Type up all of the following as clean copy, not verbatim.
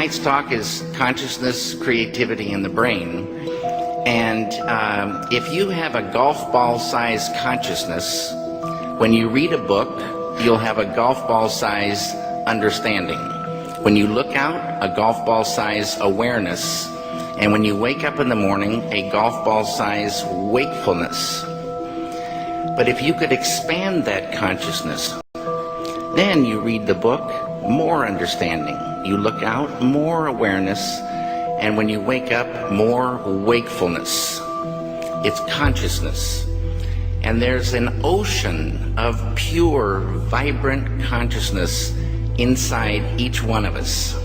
tonight's talk is consciousness, creativity, and the brain. And if you have a golf ball-sized consciousness, when you read a book, you'll have a golf ball-sized understanding. When you look out, a golf ball-sized awareness. And when you wake up in the morning, a golf ball-sized wakefulness. But if you could expand that consciousness, then you read the book, more understanding. You look out, more awareness. And when you wake up, more wakefulness. It's consciousness. And there's an ocean of pure, vibrant consciousness inside each one of us.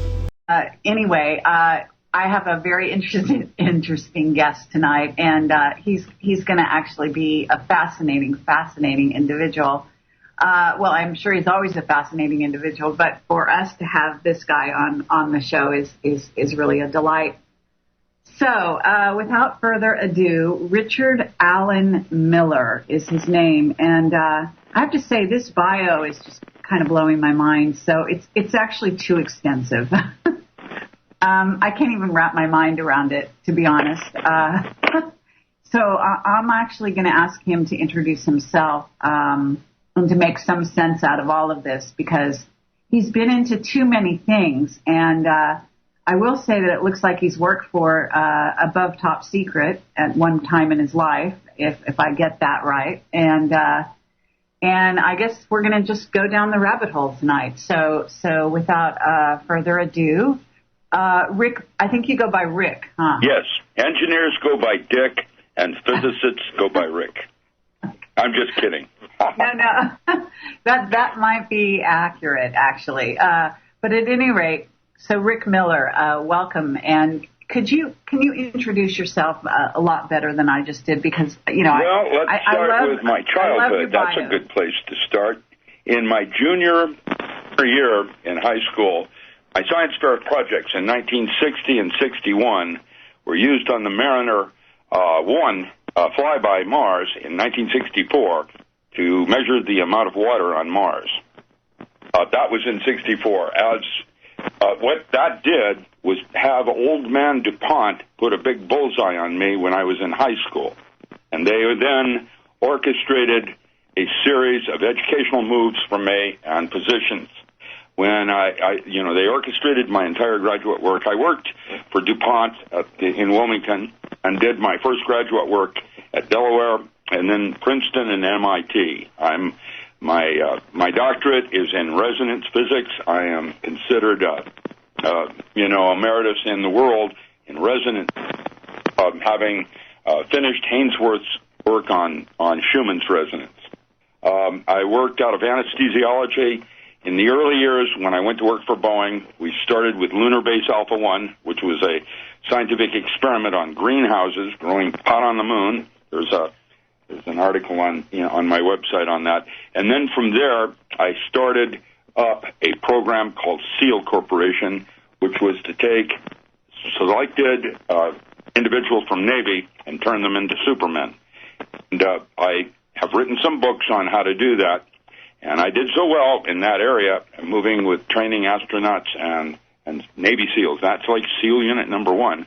Anyway, I have a very interesting guest tonight, and he's going to actually be a fascinating individual. Well, I'm sure he's always a fascinating individual, but for us to have this guy on the show is really a delight. So, without further ado, Richard Allen Miller is his name, and I have to say this bio is just kind of blowing my mind. So it's actually too extensive. I can't even wrap my mind around it, to be honest. So I'm actually going to ask him to introduce himself and to make some sense out of all of this, because he's been into too many things. And I will say that it looks like he's worked for Above Top Secret at one time in his life, if I get that right. And I guess we're going to just go down the rabbit hole tonight. So without further ado, Rick, I think you go by Rick, huh? Yes. Engineers go by Dick, and physicists go by Rick. I'm just kidding. No. That might be accurate, actually. But at any rate, so Rick Miller, welcome. And can you introduce yourself a lot better than I just did? Because, you know, well, let's start with my childhood. That's a good place to start. In my junior year in high school, my science fair projects in 1960 and 61 were used on the Mariner 1 flyby Mars in 1964 to measure the amount of water on Mars. That was in 64. What that did was have old man DuPont put a big bullseye on me when I was in high school. And they then orchestrated a series of educational moves for me and positions. When they orchestrated my entire graduate work. I worked for DuPont in Wilmington and did my first graduate work at Delaware and then Princeton and MIT. My doctorate is in resonance physics. I am considered, emeritus in the world in resonance, having finished Hainsworth's work on Schumann's resonance. I worked out of anesthesiology. In the early years, when I went to work for Boeing, we started with Lunar Base Alpha 1, which was a scientific experiment on greenhouses growing pot on the moon. There's an article on my website on that. And then from there, I started up a program called SEAL Corporation, which was to take selected individuals from Navy and turn them into supermen. And I have written some books on how to do that. And I did so well in that area, moving with training astronauts and Navy SEALs. That's like SEAL Unit number 1.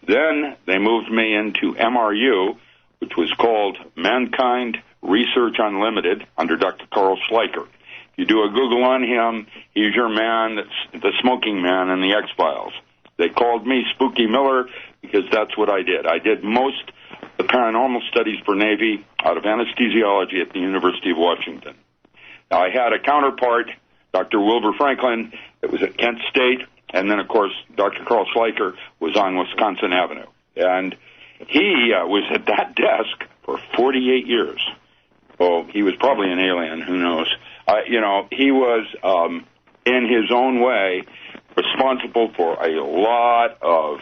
Then they moved me into MRU, which was called Mankind Research Unlimited, under Dr. Carl Schleicher. If you do a Google on him, he's your man, that's the smoking man in the X-Files. They called me Spooky Miller because that's what I did. I did most of the paranormal studies for Navy out of anesthesiology at the University of Washington. Now, I had a counterpart, Dr. Wilbur Franklin, that was at Kent State, and then, of course, Dr. Carl Schleicher was on Wisconsin Avenue. And he was at that desk for 48 years. Oh, he was probably an alien, who knows. He was, in his own way, responsible for a lot of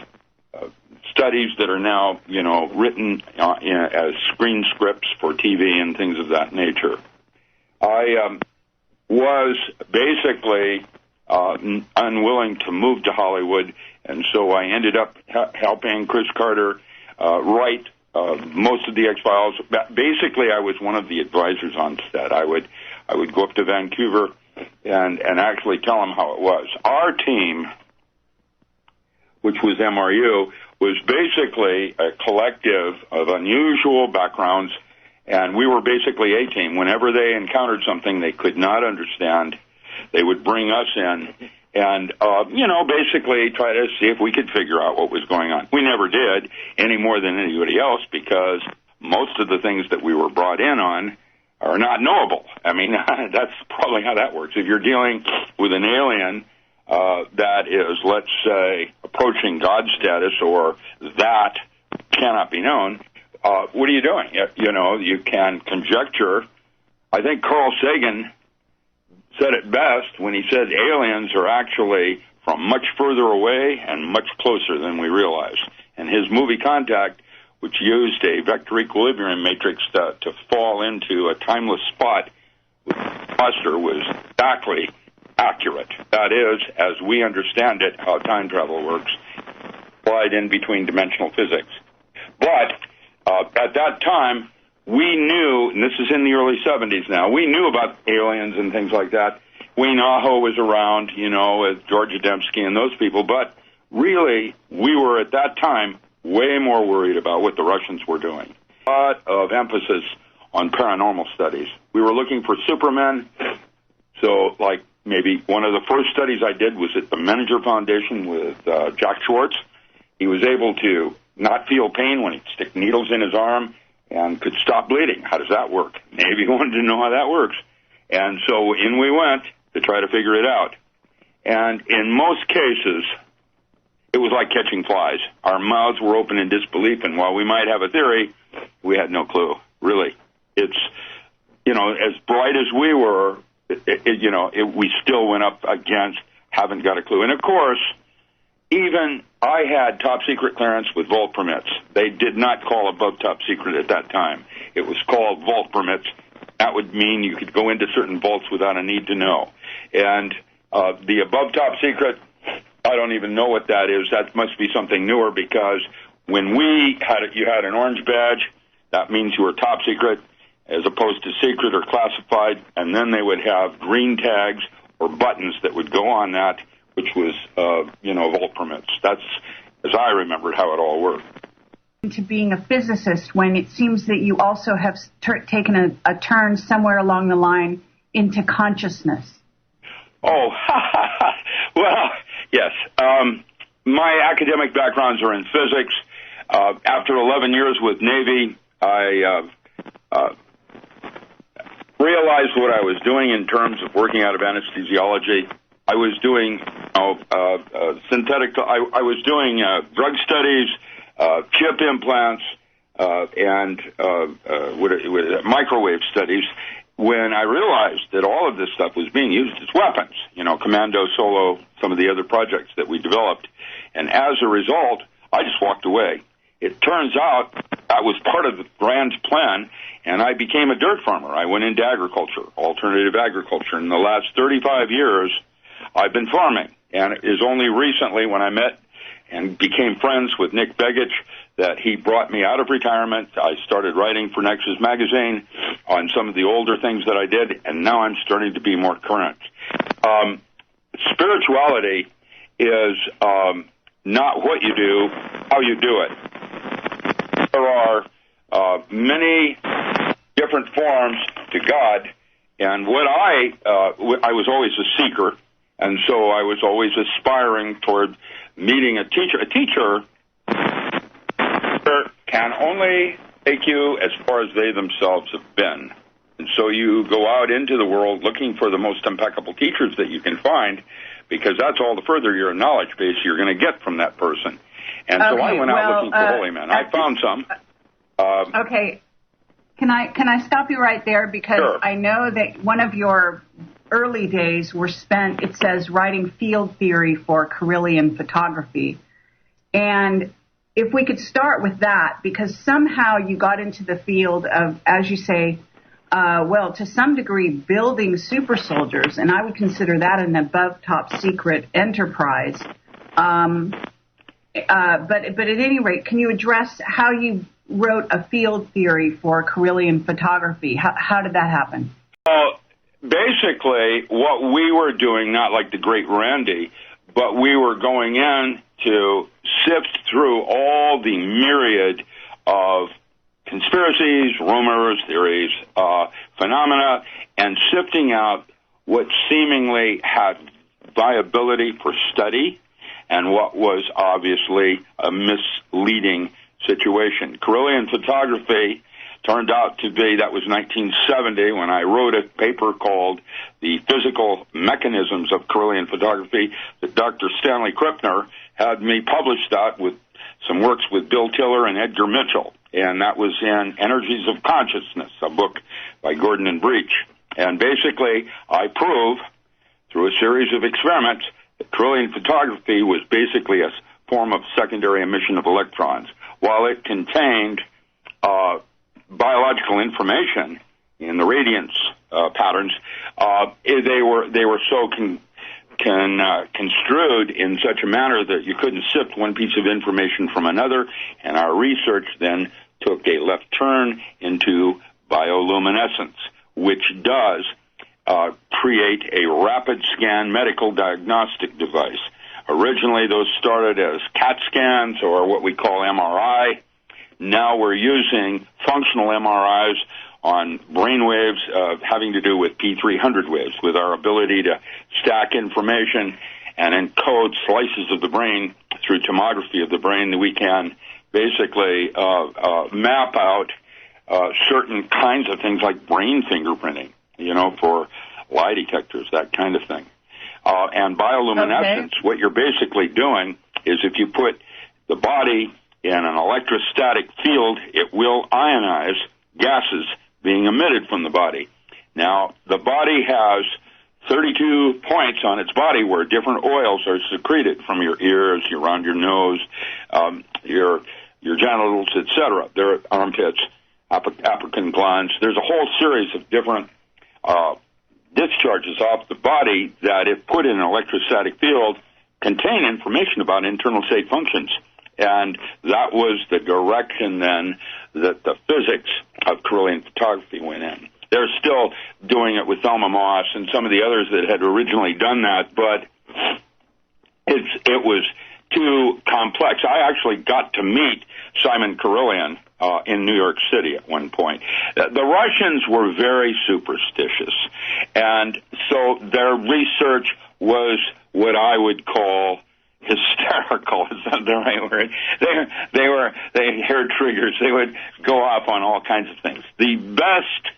studies that are now, written as screen scripts for TV and things of that nature. I was basically unwilling to move to Hollywood, and so I ended up helping Chris Carter write most of the X-Files. Basically, I was one of the advisors on set. I would go up to Vancouver and actually tell them how it was. Our team which was MRU, was basically a collective of unusual backgrounds, and we were basically a team. Whenever they encountered something they could not understand, they would bring us in and, basically try to see if we could figure out what was going on. We never did any more than anybody else because most of the things that we were brought in on are not knowable. I mean, that's probably how that works. If you're dealing with an alien that is, let's say, approaching God status or that cannot be known, what are you doing? You can conjecture. I think Carl Sagan said it best when he said aliens are actually from much further away and much closer than we realize. And his movie Contact, which used a vector equilibrium matrix to fall into a timeless spot with a cluster, was exactly accurate. That is, as we understand it, how time travel works, applied in between dimensional physics. But at that time, we knew, and this is in the early 70s now, we knew about aliens and things like that. Wayne Aho was around, with George Adamski and those people, but really, we were at that time way more worried about what the Russians were doing. A lot of emphasis on paranormal studies. We were looking for supermen, so like maybe one of the first studies I did was at the Menninger Foundation with Jack Schwartz. He was able to not feel pain when he'd stick needles in his arm and could stop bleeding. How does that work? Navy wanted to know how that works. And so in we went to try to figure it out. And in most cases, it was like catching flies. Our mouths were open in disbelief, and while we might have a theory, we had no clue, really. It's, as bright as we were, we still went up against haven't got a clue. And, of course, even I had top secret clearance with vault permits. They did not call above top secret at that time. It was called vault permits. That would mean you could go into certain vaults without a need to know. And the above top secret, I don't even know what that is. That must be something newer because when you had an orange badge, that means you were top secret as opposed to secret or classified, and then they would have green tags or buttons that would go on that, which was, vault permits. That's, as I remembered, how it all worked. To being a physicist, when it seems that you also have taken a turn somewhere along the line into consciousness. Oh, well, yes. My academic backgrounds are in physics. After 11 years with Navy, I realized what I was doing in terms of working out of anesthesiology. I was doing synthetic. I was doing drug studies, chip implants, and microwave studies. When I realized that all of this stuff was being used as weapons, Commando, Solo, some of the other projects that we developed, and as a result, I just walked away. It turns out that was part of the grand plan, and I became a dirt farmer. I went into agriculture, alternative agriculture. In the last 35 years, I've been farming, and it is only recently when I met and became friends with Nick Begich that he brought me out of retirement. I started writing for Nexus Magazine on some of the older things that I did, and now I'm starting to be more current. Spirituality is not what you do, how you do it. There are many different forms to God, and what I was always a seeker, and so I was always aspiring toward meeting a teacher. A teacher can only take you as far as they themselves have been. And so you go out into the world looking for the most impeccable teachers that you can find, because that's all the further your knowledge base you're going to get from that person. And so I went out looking for holy men. I found some. Okay. Can I stop you right there? Because sure. I know that one of your early days were spent, it says, writing field theory for Kirlian photography. And if we could start with that, because somehow you got into the field of, as you say, to some degree, building super soldiers, and I would consider that an above top secret enterprise. But at any rate, can you address how you wrote a field theory for Kirlian photography? How did that happen? Basically, what we were doing, not like the great Randy, but we were going in to sift through all the myriad of conspiracies, rumors, theories, phenomena, and sifting out what seemingly had viability for study and what was obviously a misleading situation. Kirlian photography turned out to be, that was 1970 when I wrote a paper called The Physical Mechanisms of Kirlian Photography that Dr. Stanley Krippner had me publish that with some works with Bill Tiller and Edgar Mitchell. And that was in Energies of Consciousness, a book by Gordon and Breach. And basically, I prove through a series of experiments that Kirlian photography was basically a form of secondary emission of electrons. While it contained biological information in the radiance patterns, they were so construed in such a manner that you couldn't sift one piece of information from another, and our research then took a left turn into bioluminescence, which does create a rapid scan medical diagnostic device. Originally, those started as CAT scans or what we call MRI. Now we're using functional MRIs on brain waves having to do with P300 waves, with our ability to stack information and encode slices of the brain through tomography of the brain. That we can basically map out certain kinds of things like brain fingerprinting, for lie detectors, that kind of thing. And bioluminescence, what you're basically doing is if you put the body in an electrostatic field, it will ionize gases being emitted from the body. Now, the body has 32 points on its body where different oils are secreted from your ears, around your nose, your genitals, etc. There are armpits, apocrine glands. There's a whole series of different discharges off the body that, if put in an electrostatic field, contain information about internal state functions. And that was the direction then that the physics of Kirlian photography went in. They're still doing it with Thelma Moss and some of the others that had originally done that, but it was too complex. I actually got to meet Simon Kirlian in New York City at one point. The Russians were very superstitious, and so their research was what I would call hysterical. Is that the right word? They hair triggers. They would go off on all kinds of things. The best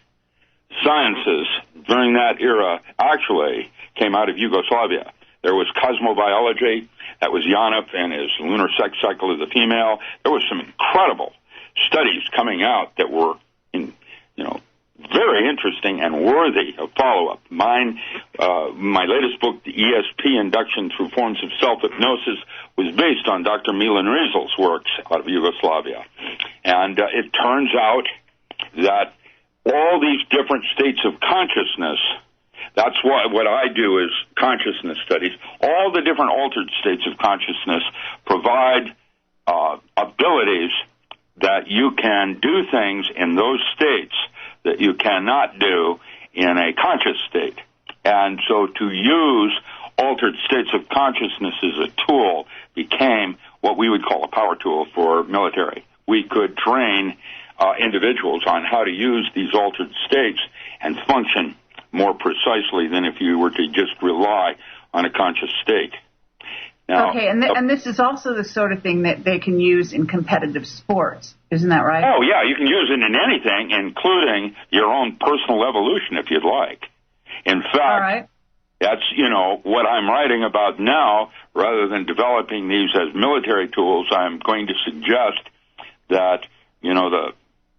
sciences during that era actually came out of Yugoslavia. There was cosmobiology. That was Janov and his lunar sex cycle of the female. There was some incredible studies coming out that were, very interesting and worthy of follow-up. My latest book, The ESP Induction Through Forms of Self-Hypnosis, was based on Dr. Milan Riesel's works out of Yugoslavia. And it turns out that all these different states of consciousness, that's what I do is consciousness studies. All the different altered states of consciousness provide abilities that you can do things in those states that you cannot do in a conscious state. And so to use altered states of consciousness as a tool became what we would call a power tool for military. We could train individuals on how to use these altered states and function more precisely than if you were to just rely on a conscious state. Now, okay, and this is also the sort of thing that they can use in competitive sports. Isn't that right? Oh, yeah, you can use it in anything, including your own personal evolution, if you'd like. In fact, all right. That's, what I'm writing about now. Rather than developing these as military tools, I'm going to suggest that, the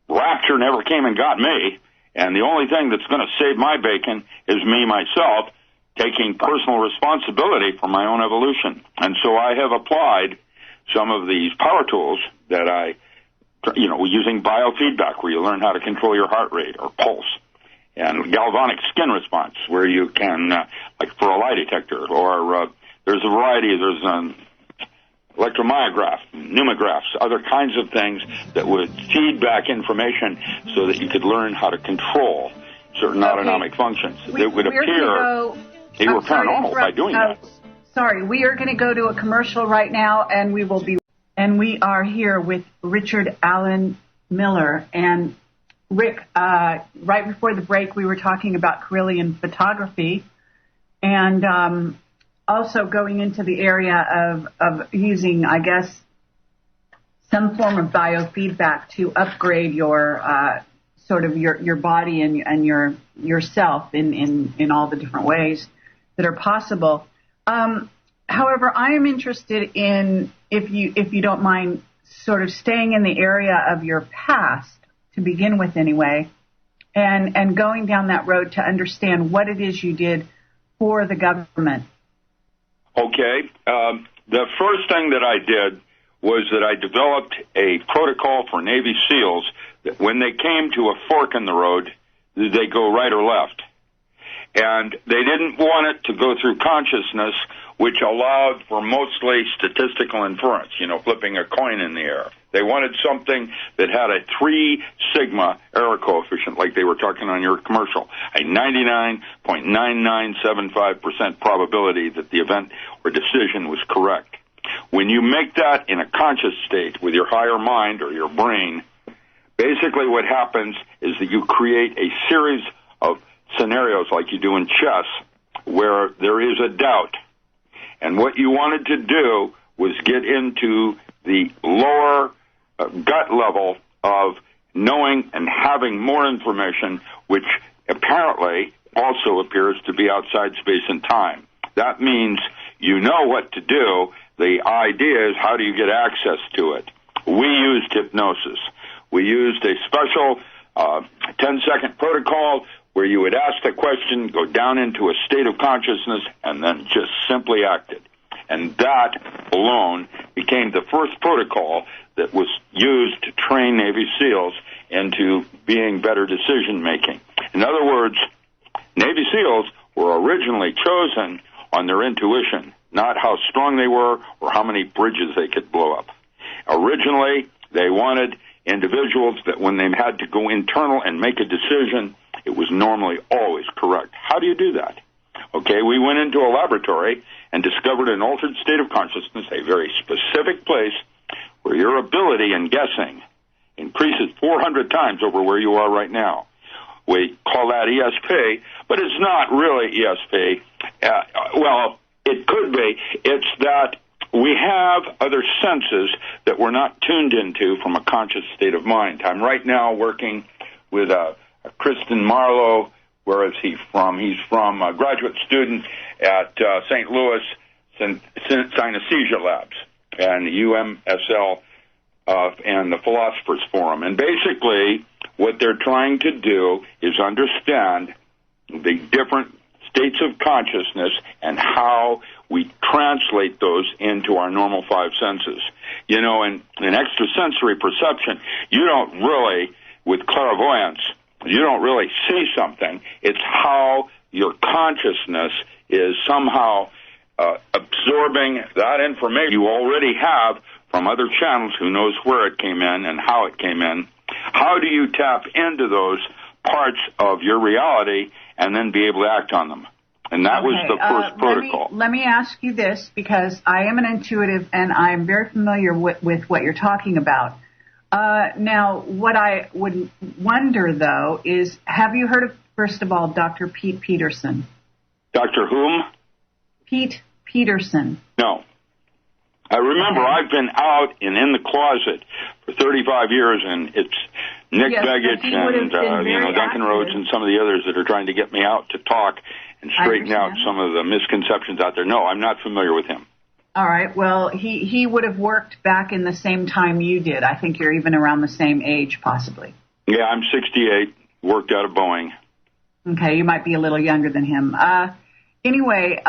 rapture never came and got me, and the only thing that's going to save my bacon is me, myself, taking personal responsibility for my own evolution. And so I have applied some of these power tools that I, using biofeedback, where you learn how to control your heart rate or pulse, and galvanic skin response, where you can, like for a lie detector, or there's a variety, there's electromyograph, pneumographs, other kinds of things that would feed back information so that you could learn how to control certain autonomic functions. It would appear they were paranormal by doing that. Sorry, we are going to go to a commercial right now, and we will be and we are here with Richard Allen Miller. And Rick, right before the break, we were talking about Kirlian photography, and also going into the area of using, I guess, some form of biofeedback to upgrade your sort of your body and yourself in all the different ways that are possible. However, I am interested in, if you don't mind, sort of staying in the area of your past to begin with anyway, and going down that road to understand what it is you did for the government. Okay. The first thing that I did was that I developed a protocol for Navy SEALs that when they came to a fork in the road, they go right or left. And they didn't want it to go through consciousness, which allowed for mostly statistical inference, flipping a coin in the air. They wanted something that had a 3 sigma error coefficient, like they were talking on your commercial, a 99.9975% probability that the event or decision was correct. When you make that in a conscious state with your higher mind or your brain, basically what happens is that you create a series of scenarios like you do in chess where there is a doubt. And what you wanted to do was get into the lower gut level of knowing and having more information, which apparently also appears to be outside space and time. That means you know what to do. The idea is, how do you get access to it? We used hypnosis. We used a special 10-second protocol where you would ask the question, go down into a state of consciousness, and then just simply acted. And that alone became the first protocol that was used to train Navy SEALs into being better decision-making. In other words, Navy SEALs were originally chosen on their intuition, not how strong they were or how many bridges they could blow up. Originally, they wanted individuals that when they had to go internal and make a decision, it was normally always correct. How do you do that? Okay, we went into a laboratory and discovered an altered state of consciousness, a very specific place where your ability in guessing increases 400 times over where you are right now. We call that ESP, but it's not really ESP. Well, it could be. It's that we have other senses that we're not tuned into from a conscious state of mind. I'm right now working with Kristen Marlowe. Where is he from? He's from a graduate student at St. Louis Synesthesia Labs and UMSL and the Philosophers Forum. And basically, what they're trying to do is understand the different states of consciousness and how we translate those into our normal 5 senses. In extrasensory perception, you don't really, with clairvoyance, you don't really see something. It's how your consciousness is somehow absorbing that information you already have from other channels. Who knows where it came in and how it came in. How do you tap into those parts of your reality and then be able to act on them? And that was the first protocol. Let me ask you this, because I am an intuitive and I'm very familiar with what you're talking about. Now, what I would wonder, though, is, have you heard of, first of all, Dr. Pete Peterson? Dr. whom? Pete Peterson. No. I remember I've been out and in the closet for 35 years, and it's Nick Begich and Duncan Rhodes and some of the others that are trying to get me out to talk and straighten out some of the misconceptions out there. No, I'm not familiar with him. All right. Well, he would have worked back in the same time you did. I think you're even around the same age, possibly. Yeah, I'm 68, worked out of Boeing. Okay, you might be a little younger than him. Anyway,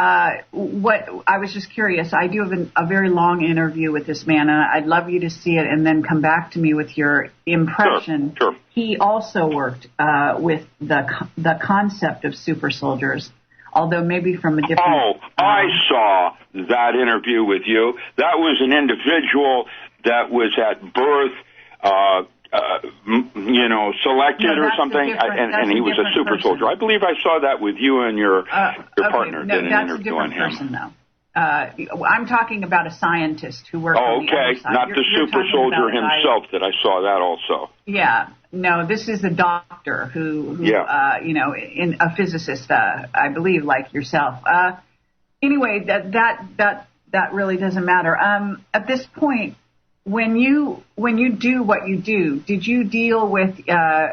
what I was just curious. I do have a very long interview with this man, and I'd love you to see it and then come back to me with your impression. Sure. He also worked with the concept of super soldiers, although maybe from a different... Oh, I saw that interview with you. That was an individual that was at birth, selected or something, and he was a super soldier. I believe I saw that with you and your partner did an interview on him. Person, though. I'm talking about a scientist who worked on the other side. Not the super soldier himself that I saw that also. Yeah. No, this is a doctor who a physicist, I believe, like yourself. Anyway, that really doesn't matter. At this point, when you do what you do, did you deal with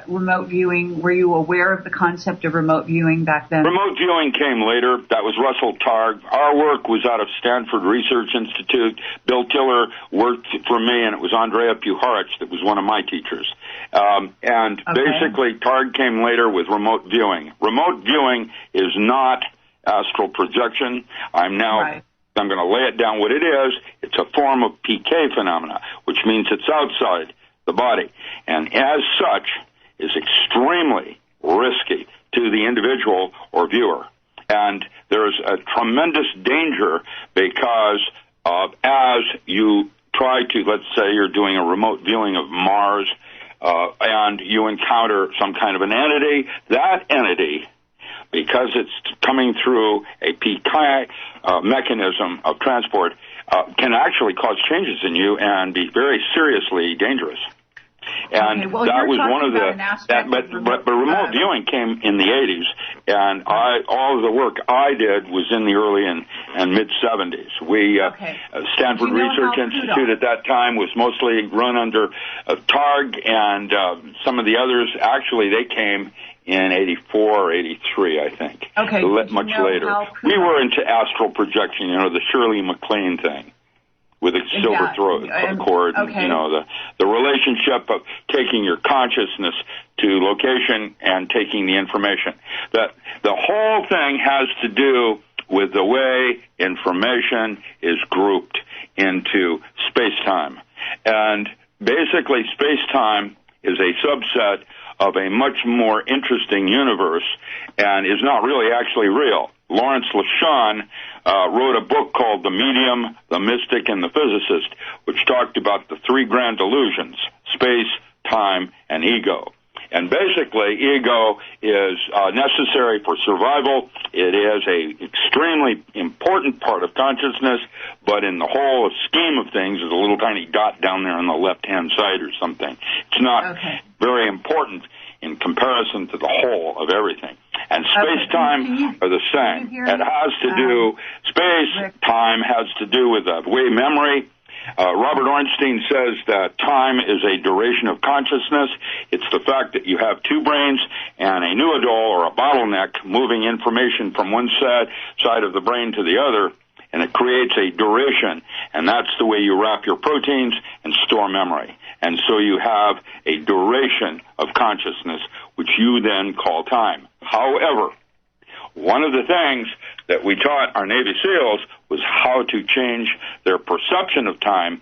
remote viewing? Were you aware of the concept of remote viewing back then? Remote viewing came later. That was Russell Targ. Our work was out of Stanford Research Institute. Bill Tiller worked for me, and it was Andrea Puharich that was one of my teachers. Basically, Targ came later with remote viewing. Remote viewing is not astral projection. I'm going to lay it down what it is. It's a form of PK phenomena, which means it's outside the body, and as such is extremely risky to the individual or viewer. And there's a tremendous danger because as you try to, let's say you're doing a remote viewing of Mars, and you encounter some kind of an entity, that entity, because it's coming through a PK mechanism of transport, can actually cause changes in you and be very seriously dangerous. And that was one of but remote viewing came in the 80s, and all of the work I did was in the early and mid 70s. Stanford Research Institute at that time was mostly run under Targ, and some of the others, actually, they came in 84 or 83, I think. Okay. Much later. We were into astral projection, the Shirley MacLaine thing with a silver cord, the relationship of taking your consciousness to location and taking the information. The whole thing has to do with the way information is grouped into space-time. And basically, space-time is a subset of a much more interesting universe and is not really actually real. Lawrence LeSean wrote a book called The Medium, the Mystic, and the Physicist, which talked about the three grand illusions: space, time, and ego. And basically, ego is necessary for survival. It is a extremely important part of consciousness, but in the whole scheme of things is a little tiny dot down there on the left-hand side or something. It's not very important in comparison to the whole of everything. And space-time are the same. It has to do, space-time has to do with the way memory. Robert Ornstein says that time is a duration of consciousness. It's the fact that you have two brains and a noodle or a bottleneck moving information from one side of the brain to the other, and it creates a duration, and that's the way you wrap your proteins and store memory. And so you have a duration of consciousness, which you then call time. However, one of the things that we taught our Navy SEALs was how to change their perception of time,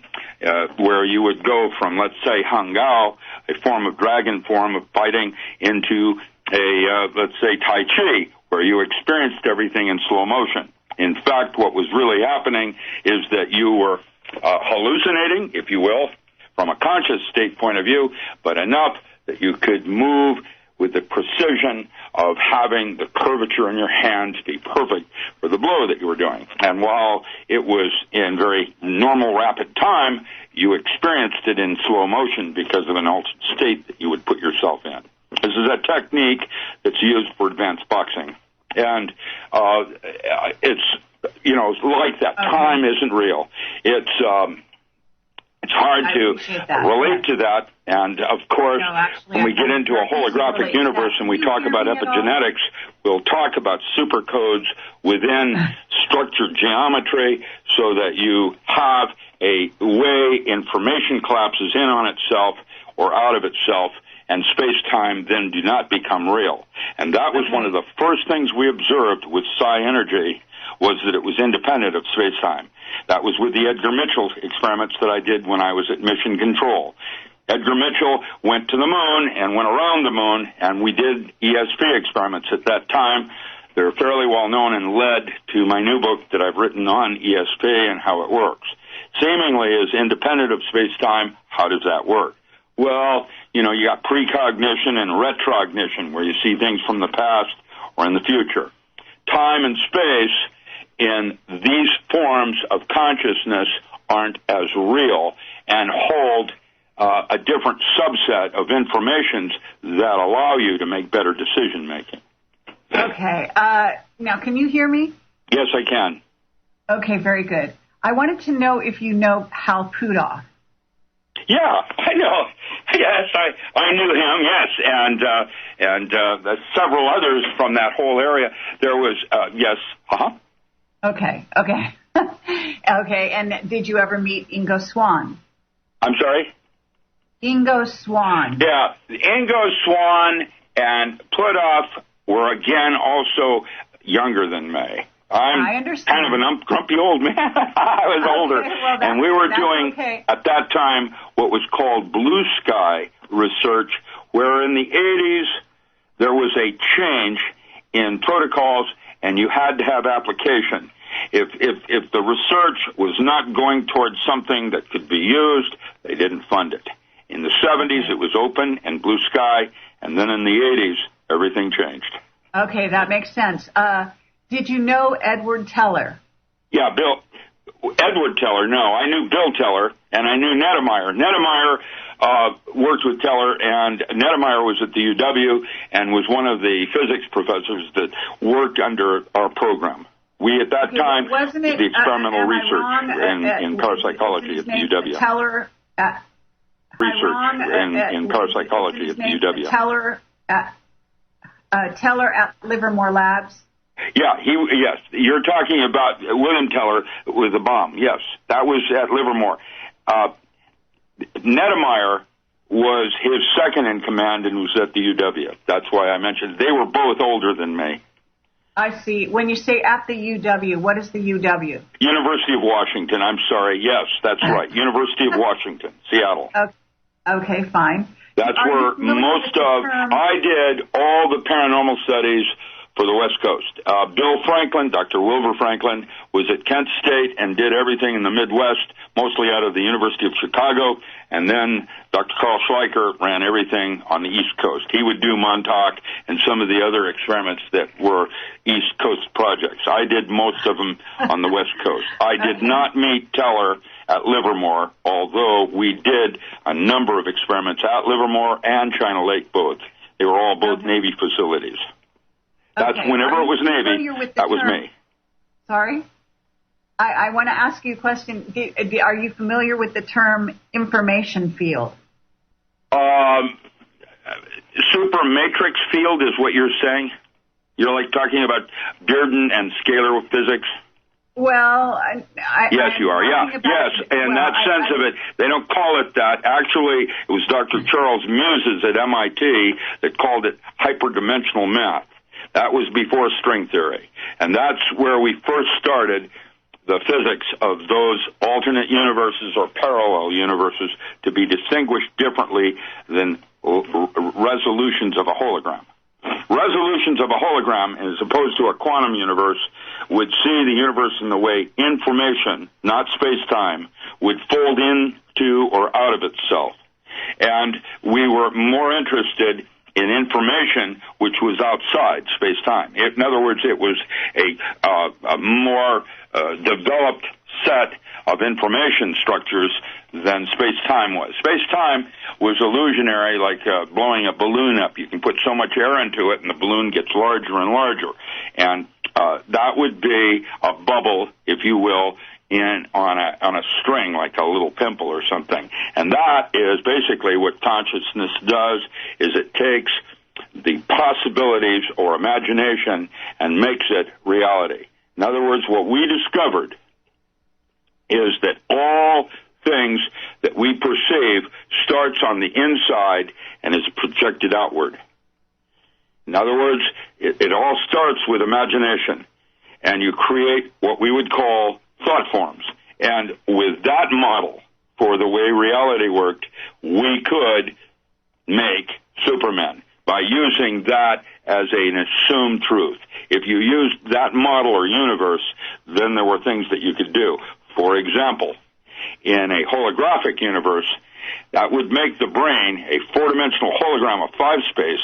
where you would go from, let's say, Hangao, a form of dragon form of fighting, into let's say, Tai Chi, where you experienced everything in slow motion. In fact, what was really happening is that you were hallucinating, if you will, from a conscious state point of view, but enough that you could move with the precision of having the curvature in your hand to be perfect for the blow that you were doing. And while it was in very normal, rapid time, you experienced it in slow motion because of an altered state that you would put yourself in. This is a technique that's used for advanced boxing. And it's like that. Time isn't real. It's hard to relate to that, and of course, when we get into a holographic universe and we talk about epigenetics, we'll talk about supercodes within structured geometry so that you have a way information collapses in on itself or out of itself, and space-time then do not become real. And that was one of the first things we observed with psi energy, was that it was independent of space-time. That was with the Edgar Mitchell experiments that I did when I was at Mission Control. Edgar Mitchell went to the moon and went around the moon, and we did ESP experiments at that time. They're fairly well known and led to my new book that I've written on ESP and how it works. Seemingly is independent of space-time. How does that work? Well, you got precognition and retrognition, where you see things from the past or in the future. Time and space in these forms of consciousness aren't as real and hold a different subset of informations that allow you to make better decision making. Okay. Now, can you hear me? Yes, I can. Okay, very good. I wanted to know if you know Hal Puthoff. Yeah, I know. Yes, I knew him. Yes, and several others from that whole area. There was yes. Okay. Okay. And did you ever meet Ingo Swann? I'm sorry. Ingo Swann. Yeah, Ingo Swann and Puthoff were again also younger than me. I understand. Kind of an grumpy old man. I was older. Well, and we were doing, at that time, what was called blue sky research, where in the 80s there was a change in protocols and you had to have application. If the research was not going towards something that could be used, they didn't fund it. In the 70s, it was open and blue sky, and then in the 80s, everything changed. Okay, that makes sense. Did you know Edward Teller? Yeah, Edward Teller, no. I knew Bill Teller, and I knew Nettemeyer. Nettemeyer worked with Teller, and Nettemeyer was at the UW and was one of the physics professors that worked under our program. We, at that time, did the experimental research in parapsychology at the UW. Teller... research in parapsychology at the UW. Teller at Livermore Labs? Yeah, yes. You're talking about William Teller with the bomb. Yes, that was at Livermore. Nettemeyer was his second in command and was at the UW. That's why I mentioned they were both older than me. I see. When you say at the UW, what is the UW? University of Washington. I'm sorry. Yes, that's right. University of Washington, Seattle. Okay, fine. That's where most of, I did all the paranormal studies for the West Coast. Bill Franklin, Dr. Wilbur Franklin, was at Kent State and did everything in the Midwest, mostly out of the University of Chicago, and then Dr. Carl Schleicher ran everything on the East Coast. He would do Montauk and some of the other experiments that were East Coast projects. I did most of them on the West Coast. I did not meet Teller at Livermore, although we did a number of experiments at Livermore and China Lake both. They were all both Navy facilities. That's whenever it was Navy, that was me. Sorry? I want to ask you a question. Are you familiar with the term information field? Super matrix field is what you're saying? You're like talking about Bearden and scalar physics? Well, yes, you are. Yeah, yes, in that sense of it, they don't call it that. Actually, it was Dr. Charles Muses at MIT that called it hyperdimensional math. That was before string theory, and that's where we first started the physics of those alternate universes or parallel universes to be distinguished differently than resolutions of a hologram. Resolutions of a hologram, as opposed to a quantum universe, would see the universe in the way information, not space-time, would fold into or out of itself. And we were more interested in information which was outside space-time. In other words, it was a more developed set of information structures than space-time was. Space-time was illusionary, like blowing a balloon up. You can put so much air into it, and the balloon gets larger and larger. And that would be a bubble, if you will, on a string, like a little pimple or something. And that is basically what consciousness does, is it takes the possibilities or imagination and makes it reality. In other words, what we discovered is that all things that we perceive starts on the inside and is projected outward. In other words, it all starts with imagination, and you create what we would call thought forms. And with that model for the way reality worked, we could make Superman by using that as an assumed truth. If you used that model or universe, then there were things that you could do. For example, in a holographic universe, that would make the brain a four-dimensional hologram of five-space,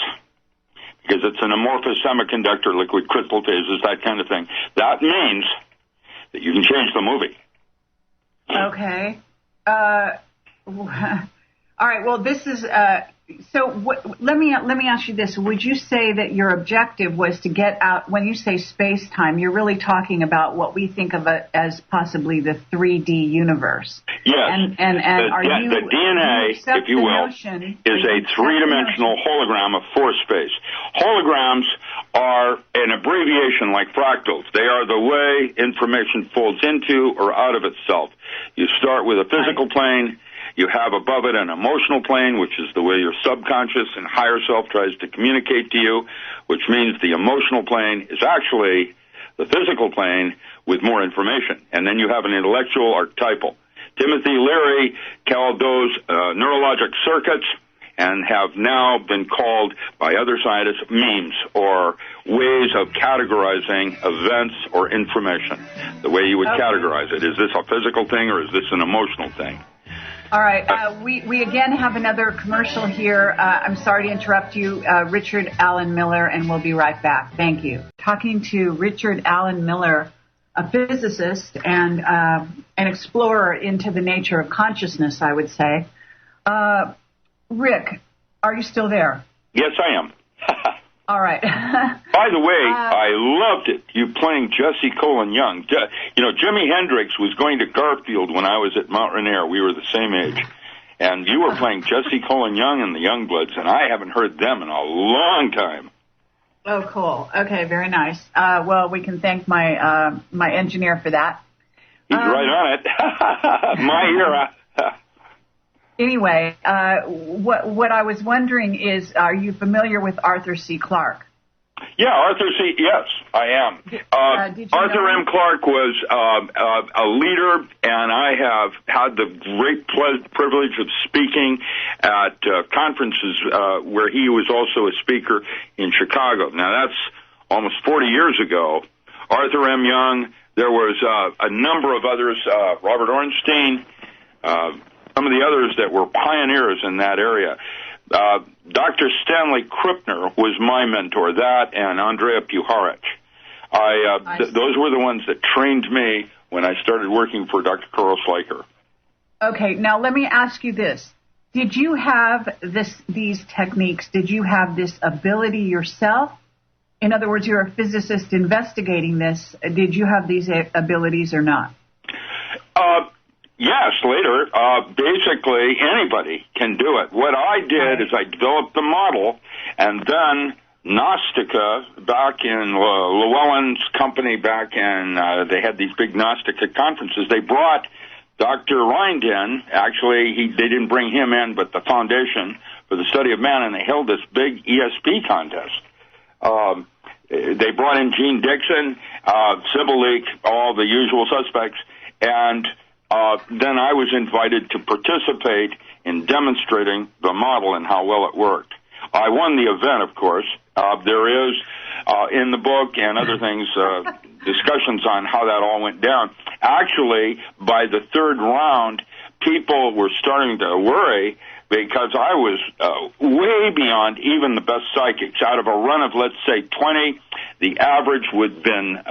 because it's an amorphous semiconductor, liquid crystal phases, that kind of thing. That means that you can change the movie. Okay. All right. Well, this is let me ask you this. Would you say that your objective was to get out, when you say space-time, you're really talking about what we think of as possibly the 3D universe? Yes. And the DNA, if you will, is a three-dimensional hologram of force space. Holograms are an abbreviation like fractals. They are the way information folds into or out of itself. You start with a physical plane. You have above it an emotional plane, which is the way your subconscious and higher self tries to communicate to you, which means the emotional plane is actually the physical plane with more information. And then you have an intellectual archetypal. Timothy Leary called those neurologic circuits and have now been called by other scientists memes, or ways of categorizing events or information, the way you would categorize it. Is this a physical thing or is this an emotional thing? All right. We again have another commercial here. I'm sorry to interrupt you, Richard Alan Miller, and we'll be right back. Thank you. Talking to Richard Alan Miller, a physicist and an explorer into the nature of consciousness, I would say. Rick, are you still there? Yes, I am. All right. By the way, I loved it, you playing Jesse Colin Young. You know, Jimi Hendrix was going to Garfield when I was at Mount Rainier. We were the same age. And you were playing Jesse Colin Young and the Youngbloods, and I haven't heard them in a long time. Oh, cool. Okay, very nice. Well, we can thank my my engineer for that. He's right on it. My era. Anyway, what I was wondering is, are you familiar with Arthur C. Clarke? Yeah, Arthur C. Yes, I am. Arthur M. Clarke was a leader, and I have had the great privilege of speaking at conferences where he was also a speaker in Chicago. Now, that's almost 40 years ago. Arthur M. Young, there was a number of others, Robert Ornstein, some of the others that were pioneers in that area. Dr. Stanley Krippner was my mentor, that and Andrea Puharich. Those were the ones that trained me when I started working for Dr. Carl Schleicher. Okay, now let me ask you this. Did you have these techniques, did you have this ability yourself? In other words, you're a physicist investigating this. Did you have these abilities or not? Yes, later. Basically, anybody can do it. What I did is I developed the model, and then Gnostica, back in Llewellyn's company, back in, they had these big Gnostica conferences. They brought Dr. Rind in. Actually, they didn't bring him in, but the Foundation for the Study of Man, and they held this big ESP contest. They brought in Gene Dixon, Sybil Leek, all the usual suspects, and then I was invited to participate in demonstrating the model and how well it worked. I won the event, of course. There is, in the book and other things, discussions on how that all went down. Actually, by the third round, people were starting to worry because I was way beyond even the best psychics. Out of a run of, let's say, 20, the average would have been,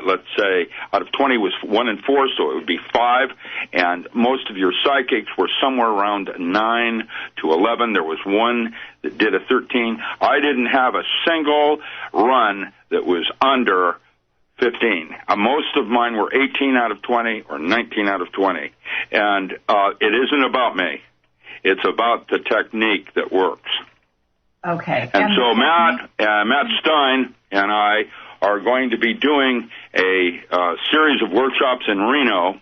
let's say, out of 20 was 1 in 4, so it would be 5. And most of your psychics were somewhere around 9 to 11. There was one that did a 13. I didn't have a single run that was under 15. Most of mine were 18 out of 20 or 19 out of 20. And it isn't about me. It's about the technique that works. Okay. And so Matt Stein and I are going to be doing a series of workshops in Reno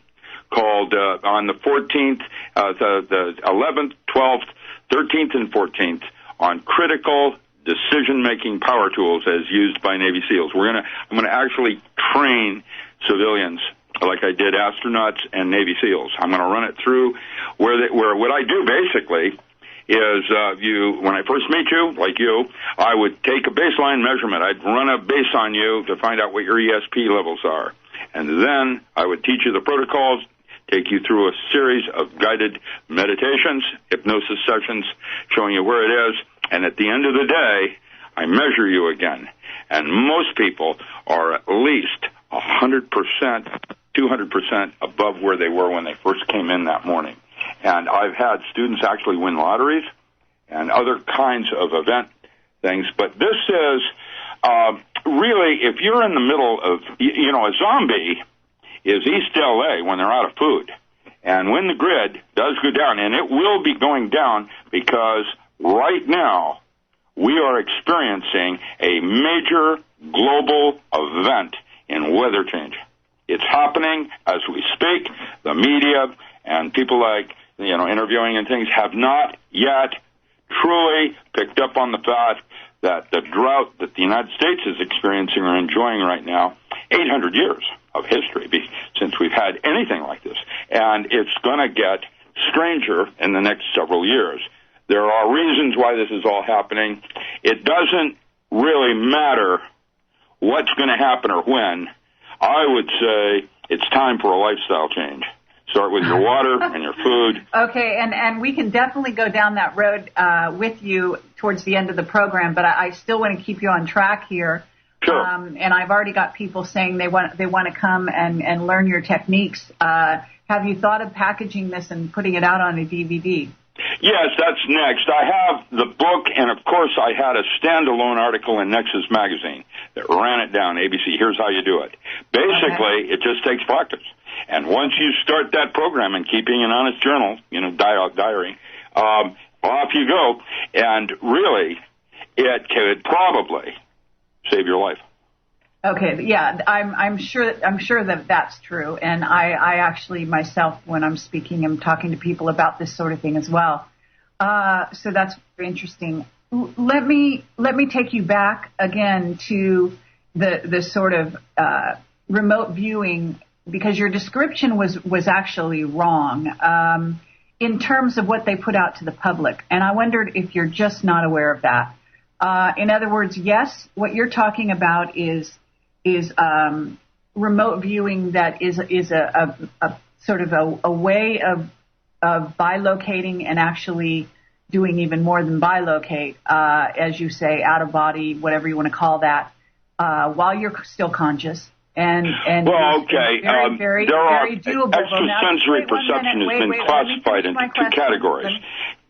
called on the 14th, the 11th, 12th, 13th, and 14th on critical decision-making power tools as used by Navy SEALs. I'm gonna actually train civilians like I did astronauts and Navy SEALs. I'm going to run it through where what I do basically is when I first meet you, like you, I would take a baseline measurement. I'd run a base on you to find out what your ESP levels are. And then I would teach you the protocols, take you through a series of guided meditations, hypnosis sessions, showing you where it is. And at the end of the day, I measure you again. And most people are at least 100% 200% above where they were when they first came in that morning. And I've had students actually win lotteries and other kinds of event things. But this is really, if you're in the middle of, a zombie is East LA when they're out of food. And when the grid does go down, and it will be going down because right now we are experiencing a major global event in weather change. It's happening as we speak. The media and people like, interviewing and things have not yet truly picked up on the fact that the drought that the United States is experiencing or enjoying right now, 800 years of history since we've had anything like this. And it's going to get stranger in the next several years. There are reasons why this is all happening. It doesn't really matter what's going to happen or when. I would say it's time for a lifestyle change. Start with your water and your food. Okay, and we can definitely go down that road with you towards the end of the program, but I still want to keep you on track here. Sure. And I've already got people saying they want to come and learn your techniques. Have you thought of packaging this and putting it out on a DVD? Yes, that's next. I have the book, and of course I had a standalone article in Nexus magazine that ran it down, ABC, here's how you do it. Basically, It just takes practice. And once you start that program and keeping an honest journal, diary, off you go. And really, it could probably save your life. Okay, yeah, I'm sure that that's true, and I actually myself, when I'm speaking, I'm talking to people about this sort of thing as well. So that's very interesting. Let me take you back again to the sort of remote viewing, because your description was actually wrong in terms of what they put out to the public, and I wondered if you're just not aware of that. In other words, yes, what you're talking about is remote viewing that is a sort of a way of bilocating and actually doing even more than bilocate, as you say, out of body, whatever you want to call that, while you're still conscious. And well, okay, very doable. Extrasensory perception has been classified into two categories,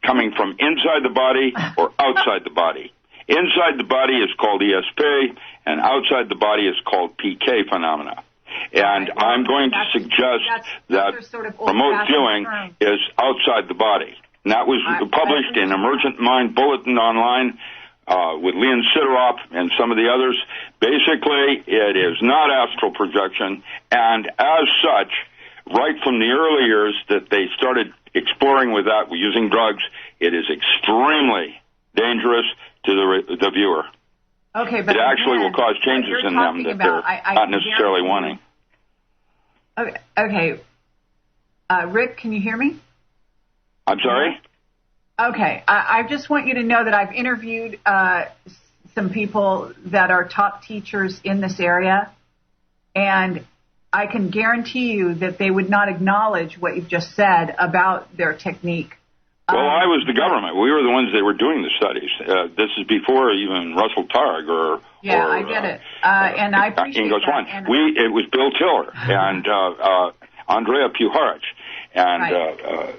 coming from inside the body or outside the body. Inside the body is called ESP, and outside the body is called PK phenomena. And I'm going to suggest that remote viewing is outside the body. And that was published in Emergent Mind Bulletin Online with Leon Sidoroff and some of the others. Basically, it is not astral projection, and as such, right from the early years that they started exploring with that, using drugs, it is extremely dangerous to the viewer. Okay, but it actually will cause changes in them that they're not necessarily wanting. Okay. Rick, can you hear me? I'm sorry? Okay. I just want you to know that I've interviewed some people that are top teachers in this area, and I can guarantee you that they would not acknowledge what you've just said about their technique. Well, I was the government. We were the ones that were doing the studies. This is before even Russell Targ or I get it. And I appreciate that. It was Bill Tiller and Andrea Puharich. And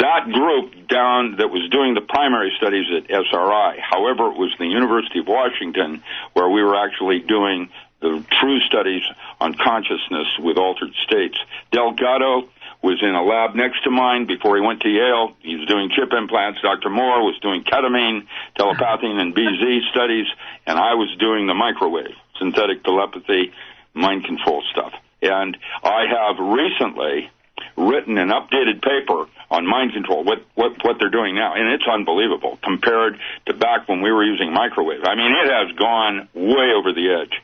that group down that was doing the primary studies at SRI. However, it was the University of Washington where we were actually doing the true studies on consciousness with altered states. Delgado was in a lab next to mine before he went to Yale. He was doing chip implants. Dr. Moore was doing ketamine, telepathy, and BZ studies, and I was doing the microwave, synthetic telepathy, mind control stuff. And I have recently written an updated paper on mind control, what they're doing now, and it's unbelievable compared to back when we were using microwave. I mean, it has gone way over the edge.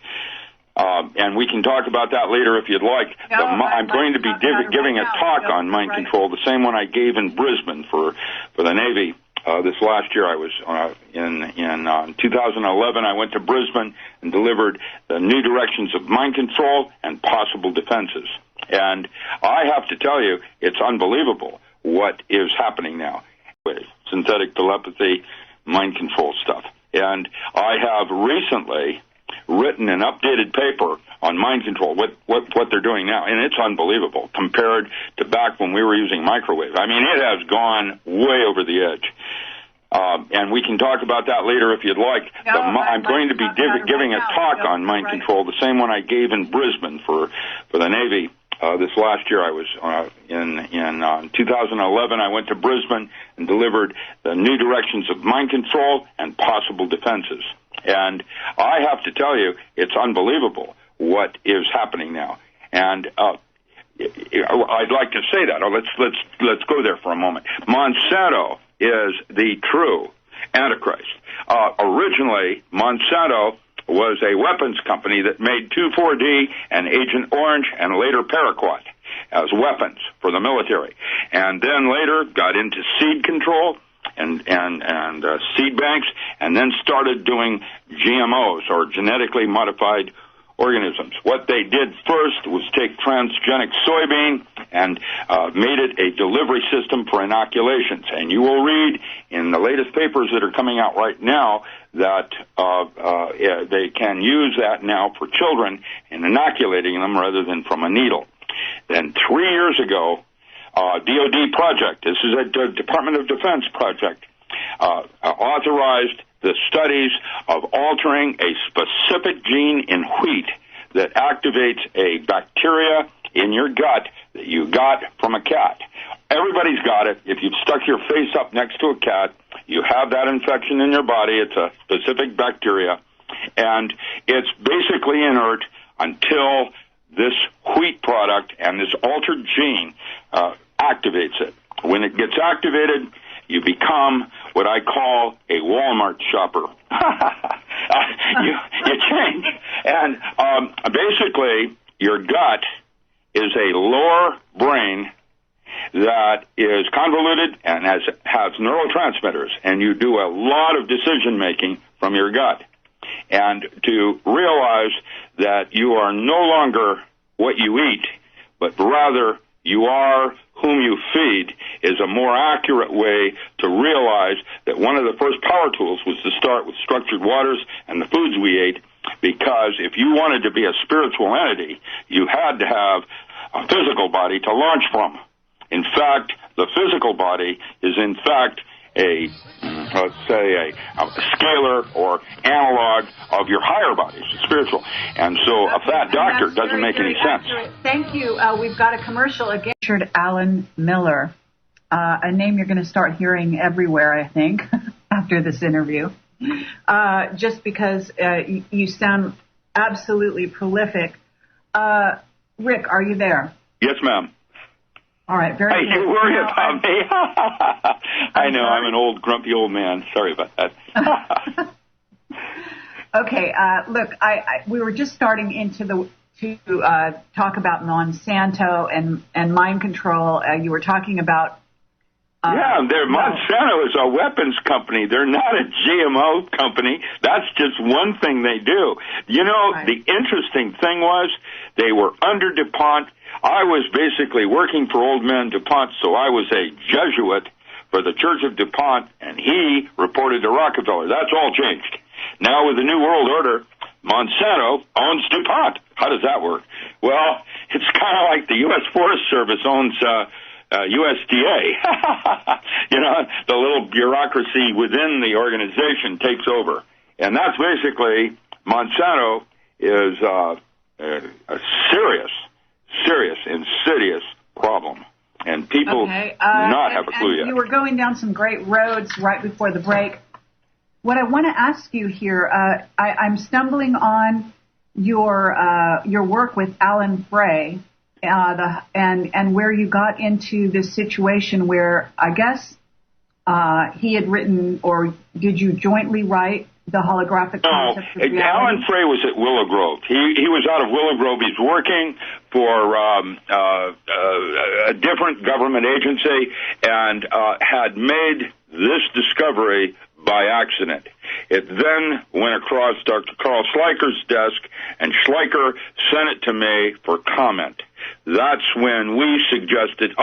And we can talk about that later if you'd like. No, I'm going to be giving a talk on mind control, the same one I gave in Brisbane for the Navy. This last year I was in 2011, I went to Brisbane and delivered the new directions of mind control and possible defenses. And I have to tell you, it's unbelievable what is happening now with synthetic telepathy, mind control stuff. And I have recently written an updated paper on mind control, what they're doing now, and it's unbelievable compared to back when we were using microwave. I mean, it has gone way over the edge. And we can talk about that later if you'd like. No, I'm going to be giving a talk on mind control, the same one I gave in Brisbane for the Navy. This last year, I was in 2011. I went to Brisbane and delivered the new directions of mind control and possible defenses. And I have to tell you, it's unbelievable what is happening now. And I'd like to say that. Let's go there for a moment. Monsanto is the true Antichrist. Originally, Monsanto was a weapons company that made 2,4-D and Agent Orange and later Paraquat as weapons for the military. And then later got into seed control and seed banks, and then started doing GMOs, or genetically modified organisms. What they did first was take transgenic soybean and made it a delivery system for inoculations. And you will read in the latest papers that are coming out right now that they can use that now for children in inoculating them rather than from a needle. Then 3 years ago, DOD project, this is a Department of Defense project, authorized the studies of altering a specific gene in wheat that activates a bacteria in your gut that you got from a cat. Everybody's got it. If you've stuck your face up next to a cat, you have that infection in your body. It's a specific bacteria, and it's basically inert until this wheat product and this altered gene activates it. When it gets activated, you become what I call a Walmart shopper. you change. And basically, your gut is a lower brain that is convoluted and has neurotransmitters, and you do a lot of decision-making from your gut. And to realize that you are no longer what you eat, but rather you are whom you feed, is a more accurate way to realize that one of the first power tools was to start with structured waters and the foods we ate, because if you wanted to be a spiritual entity, you had to have a physical body to launch from. In fact, the physical body is in fact a scalar or analog of your higher bodies, spiritual. And so a fat doctor doesn't make any sense. Thank you. We've got a commercial again. Richard Alan Miller, a name you're going to start hearing everywhere, I think, after this interview, just because you sound absolutely prolific. Rick, are you there? Yes, ma'am. All right, very good. Hey, you worry about me. I know, I'm an old, grumpy old man. Sorry about that. Okay, look, we were just starting to talk about Monsanto and mind control. You were talking about... Monsanto is a weapons company. They're not a GMO company. That's just one thing they do. You know, right. The interesting thing was they were under DuPont. I was basically working for old man DuPont, so I was a Jesuit for the Church of DuPont, and he reported to Rockefeller. That's all changed. Now with the New World Order, Monsanto owns DuPont. How does that work? Well, it's kind of like the U.S. Forest Service owns USDA. You know, the little bureaucracy within the organization takes over. And that's basically, Monsanto is a serious, insidious problem. And people do not have a clue yet. You were going down some great roads right before the break. What I want to ask you here, I'm stumbling on your work with Alan Frey, and where you got into this situation where I guess he had written, or did you jointly write the holographic concept of reality? Alan Frey was at Willow Grove. He was out of Willow Grove. He's working for a different government agency and had made this discovery by accident. It then went across Dr. Carl Schleicher's desk, and Schleicher sent it to me for comment. That's when we suggested,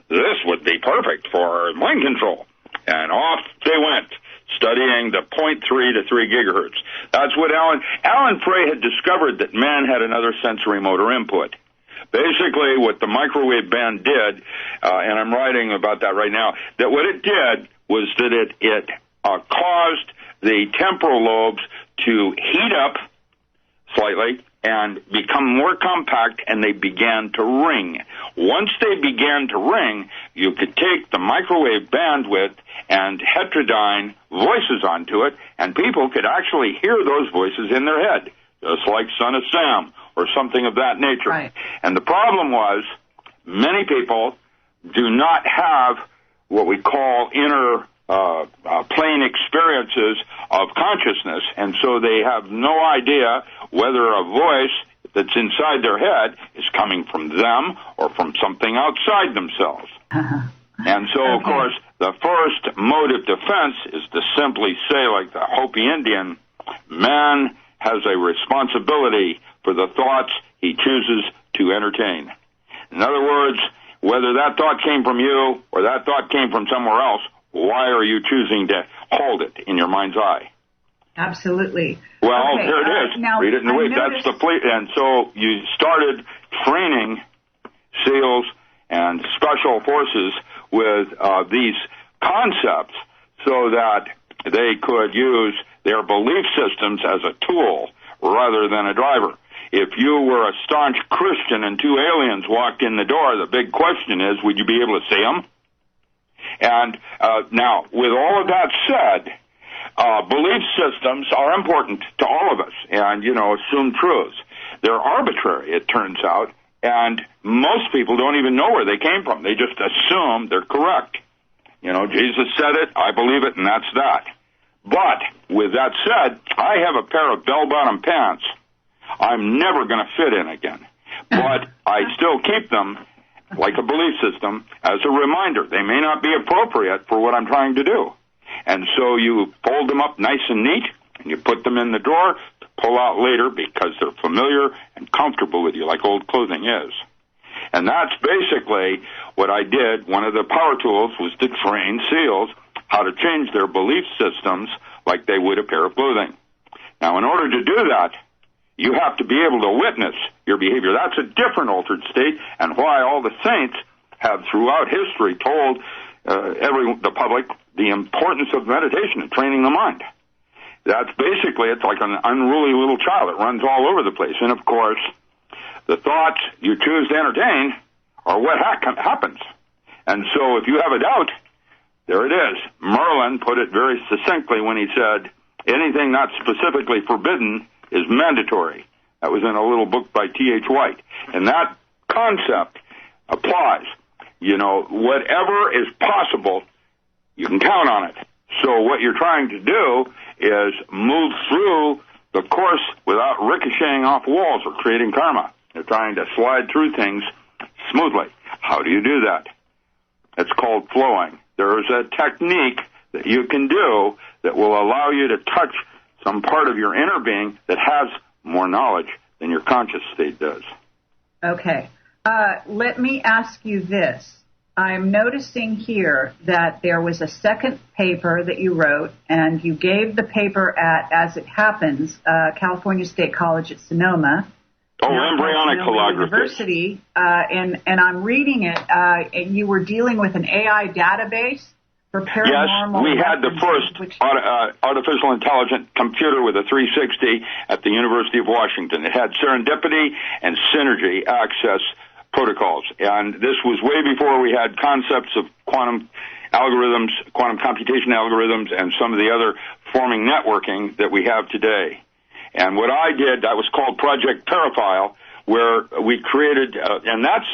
this would be perfect for mind control. And off they went. studying the 0.3 to 3 gigahertz. That's what Alan Frey had discovered, that man had another sensory motor input. Basically, what the microwave band did, and I'm writing about that right now, that what it did was that it caused the temporal lobes to heat up slightly and become more compact, and they began to ring. Once they began to ring, you could take the microwave bandwidth and heterodyne voices onto it, and people could actually hear those voices in their head, just like Son of Sam or something of that nature. Right. And the problem was, many people do not have what we call inner plane experiences of consciousness, and so they have no idea whether a voice that's inside their head is coming from them or from something outside themselves. And so, of course, the first mode of defense is to simply say, like the Hopi Indian, man has a responsibility for the thoughts he chooses to entertain. In other words, whether that thought came from you or that thought came from somewhere else, why are you choosing to hold it in your mind's eye? Absolutely. Well, here it is. Now, read it in the way. That's the fleet. And so you started training SEALs and special forces with these concepts so that they could use their belief systems as a tool rather than a driver. If you were a staunch Christian and two aliens walked in the door, the big question is, would you be able to see them? And now, with all of that said, belief systems are important to all of us, and, assumed truths. They're arbitrary, it turns out, and most people don't even know where they came from. They just assume they're correct. Jesus said it, I believe it, and that's that. But, with that said, I have a pair of bell-bottom pants I'm never going to fit in again. But I still keep them like a belief system as a reminder. They may not be appropriate for what I'm trying to do. And so you fold them up nice and neat, and you put them in the drawer to pull out later because they're familiar and comfortable with you, like old clothing is. And that's basically what I did. One of the power tools was to train SEALs how to change their belief systems like they would a pair of clothing. Now, in order to do that, you have to be able to witness your behavior. That's a different altered state, and why all the saints have throughout history told the public the importance of meditation and training the mind. That's basically, it's like an unruly little child. It runs all over the place. And, of course, the thoughts you choose to entertain are what happens. And so if you have a doubt, there it is. Merlin put it very succinctly when he said, anything not specifically forbidden is mandatory. That was in a little book by T.H. White. And that concept applies. Whatever is possible, you can count on it. So what you're trying to do is move through the course without ricocheting off walls or creating karma. You're trying to slide through things smoothly. How do you do that? It's called flowing. There is a technique that you can do that will allow you to touch some part of your inner being that has more knowledge than your conscious state does. Okay. Let me ask you this. I'm noticing here that there was a second paper that you wrote, and you gave the paper at, as it happens, California State College at Sonoma. Embryonic holography. University, and I'm reading it, and you were dealing with an AI database for paranormal. Yes, we had the first artificial intelligent computer with a 360 at the University of Washington. It had serendipity and synergy access protocols, and this was way before we had concepts of quantum algorithms, quantum computation algorithms, and some of the other forming networking that we have today. And what I did, that was called Project Paraphile, where we created, and that's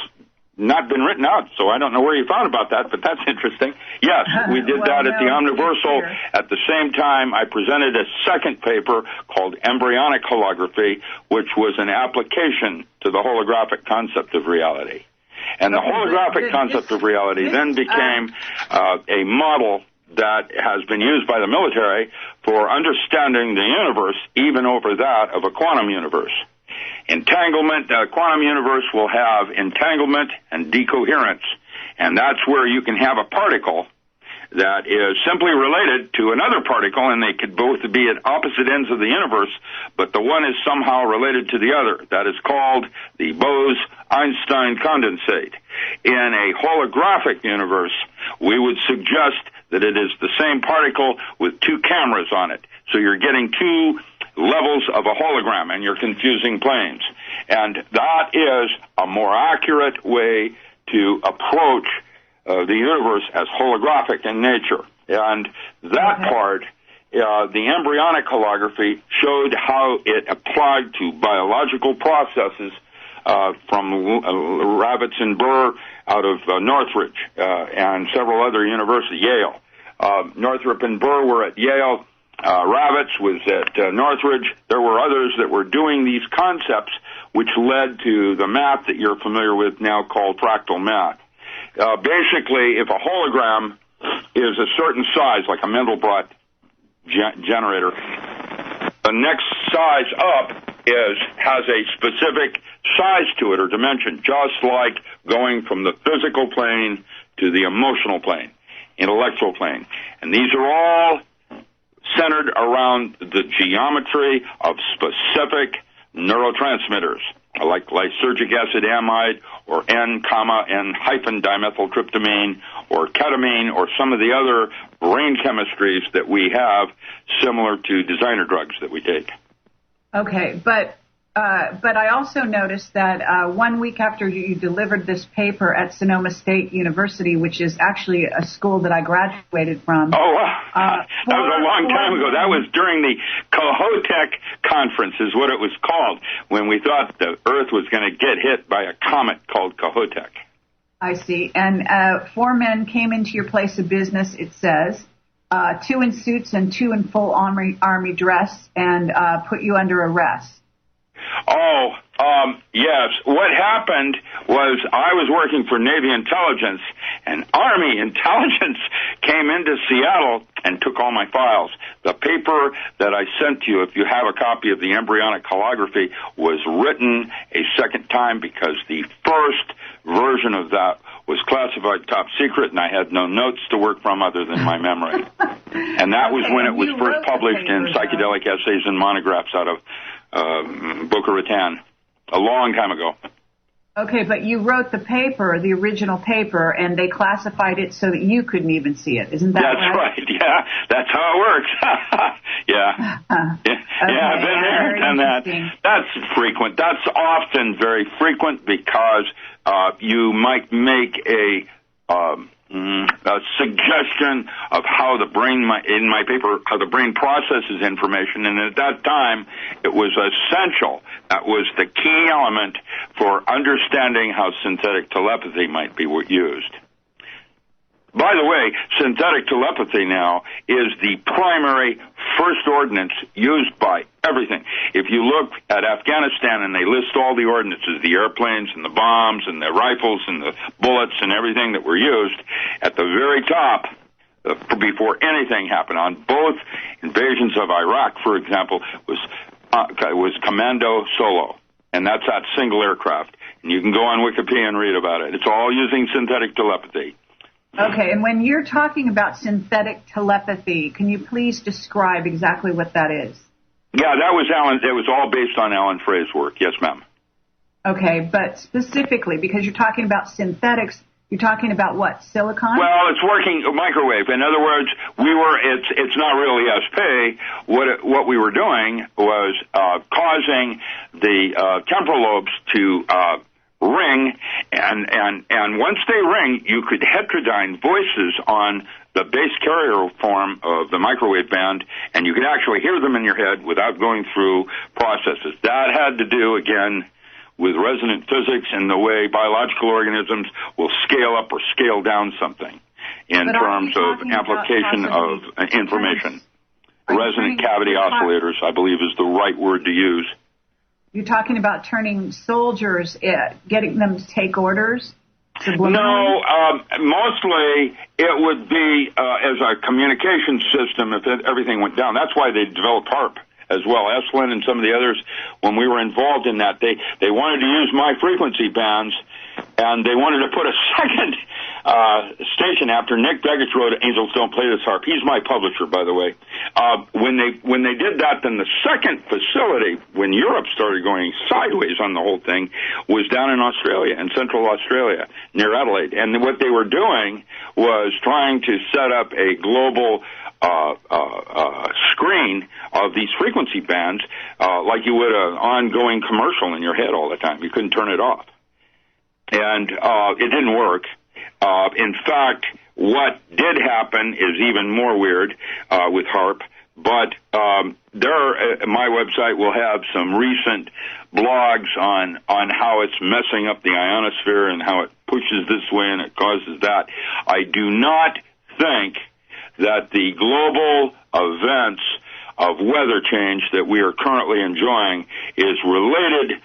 not been written out, so I don't know where you found about that, but that's interesting. Yes, we did that at the Omniversal. At the same time, I presented a second paper called Embryonic Holography, which was an application to the holographic concept of reality. And the holographic concept of reality then became a model that has been used by the military for understanding the universe, even over that of a quantum universe. Entanglement, quantum universe will have entanglement and decoherence, and that's where you can have a particle that is simply related to another particle, and they could both be at opposite ends of the universe, but the one is somehow related to the other. That is called the Bose-Einstein condensate. In a holographic universe, we would suggest that it is the same particle with two cameras on it. So you're getting two levels of a hologram, and you're confusing planes. And that is a more accurate way to approach the universe as holographic in nature. And that part, the embryonic holography, showed how it applied to biological processes from rabbits in Burr out of Northridge and several other universities, Yale. Northrop and Burr were at Yale. Rabbits was at Northridge. There were others that were doing these concepts, which led to the math that you're familiar with now called fractal math. Basically, if a hologram is a certain size, like a Mandelbrot generator, the next size up has a specific size to it or dimension, just like going from the physical plane to the emotional plane, intellectual plane. And these are all centered around the geometry of specific neurotransmitters, like lysergic acid amide or N-N-dimethyltryptamine or ketamine or some of the other brain chemistries that we have similar to designer drugs that we take. Okay, but I also noticed that 1 week after you delivered this paper at Sonoma State University, which is actually a school that I graduated from. Oh, that was a long time ago. That was during the Kohoutek conference is what it was called, when we thought the Earth was going to get hit by a comet called Kohoutek. I see. And 4 men came into your place of business, it says, 2 in suits and 2 in full army dress, and put you under arrest. Oh, yes. What happened was I was working for Navy intelligence, and Army intelligence came into Seattle and took all my files. The paper that I sent you, if you have a copy of the embryonic holography, was written a second time because the first version of that was classified top secret, and I had no notes to work from other than my memory. And that was when it was first published in Psychedelic Essays and Monographs out of Boca Raton, a long time ago. Okay, but you wrote the paper, the original paper, and they classified it so that you couldn't even see it. Isn't that right? That's right. Yeah, that's how it works. Yeah. Yeah, I've been there and done that. That's frequent. That's often very frequent because you might make a suggestion of how the brain, in my paper, how the brain processes information, and at that time, it was essential. That was the key element for understanding how synthetic telepathy might be used. By the way, synthetic telepathy now is the primary first ordinance used by everything. If you look at Afghanistan and they list all the ordinances, the airplanes and the bombs and the rifles and the bullets and everything that were used, at the very top, before anything happened, on both invasions of Iraq, for example, was Commando Solo. And that's that single aircraft. And you can go on Wikipedia and read about it. It's all using synthetic telepathy. Okay, and when you're talking about synthetic telepathy, can you please describe exactly what that is? Yeah, that was Alan. It was all based on Alan Frey's work. Yes, ma'am. Okay, but specifically, because you're talking about synthetics, you're talking about what, silicon? Well, it's working microwave. In other words, it's not really SP. What we were doing was causing the temporal lobes to ring, and once they ring, you could heterodyne voices on the base carrier form of the microwave band, and you could actually hear them in your head without going through processes. That had to do, again, with resonant physics and the way biological organisms will scale up or scale down something in terms of amplification of information. Resonant cavity oscillators, I believe, is the right word to use. You're talking about turning soldiers, getting them to take orders? No, mostly it would be as a communication system if everything went down. That's why they developed HARP as well. Esplin and some of the others, when we were involved in that, they wanted to use my frequency bands, and they wanted to put a second station after Nick Begich wrote Angels Don't Play This Harp. He's my publisher, by the way. When they did that, then the second facility, when Europe started going sideways on the whole thing, was down in Australia, in central Australia, near Adelaide. And what they were doing was trying to set up a global screen of these frequency bands, like you would an ongoing commercial in your head all the time. You couldn't turn it off. And it didn't work. In fact, what did happen is even more weird with HARP. But my website will have some recent blogs on how it's messing up the ionosphere and how it pushes this way and it causes that. I do not think that the global events of weather change that we are currently enjoying is related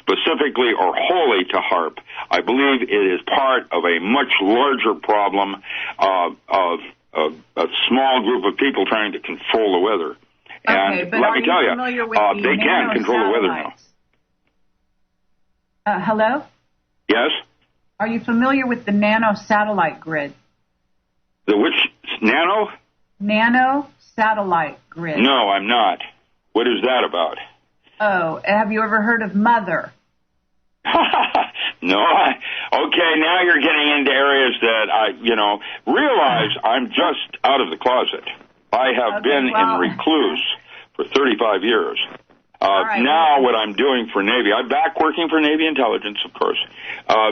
specifically or wholly to HARP. I believe it is part of a much larger problem of a small group of people trying to control the weather. Okay, and but let me tell you, they can control the weather now. Hello? Yes? Are you familiar with the nano-satellite grid? The which? Nano? Nano-satellite grid. No, I'm not. What is that about? Oh, have you ever heard of Mother? No, okay, now you're getting into areas that I, realize I'm just out of the closet. I have been in recluse for 35 years. Now what I'm doing for Navy, I'm back working for Navy Intelligence, of course.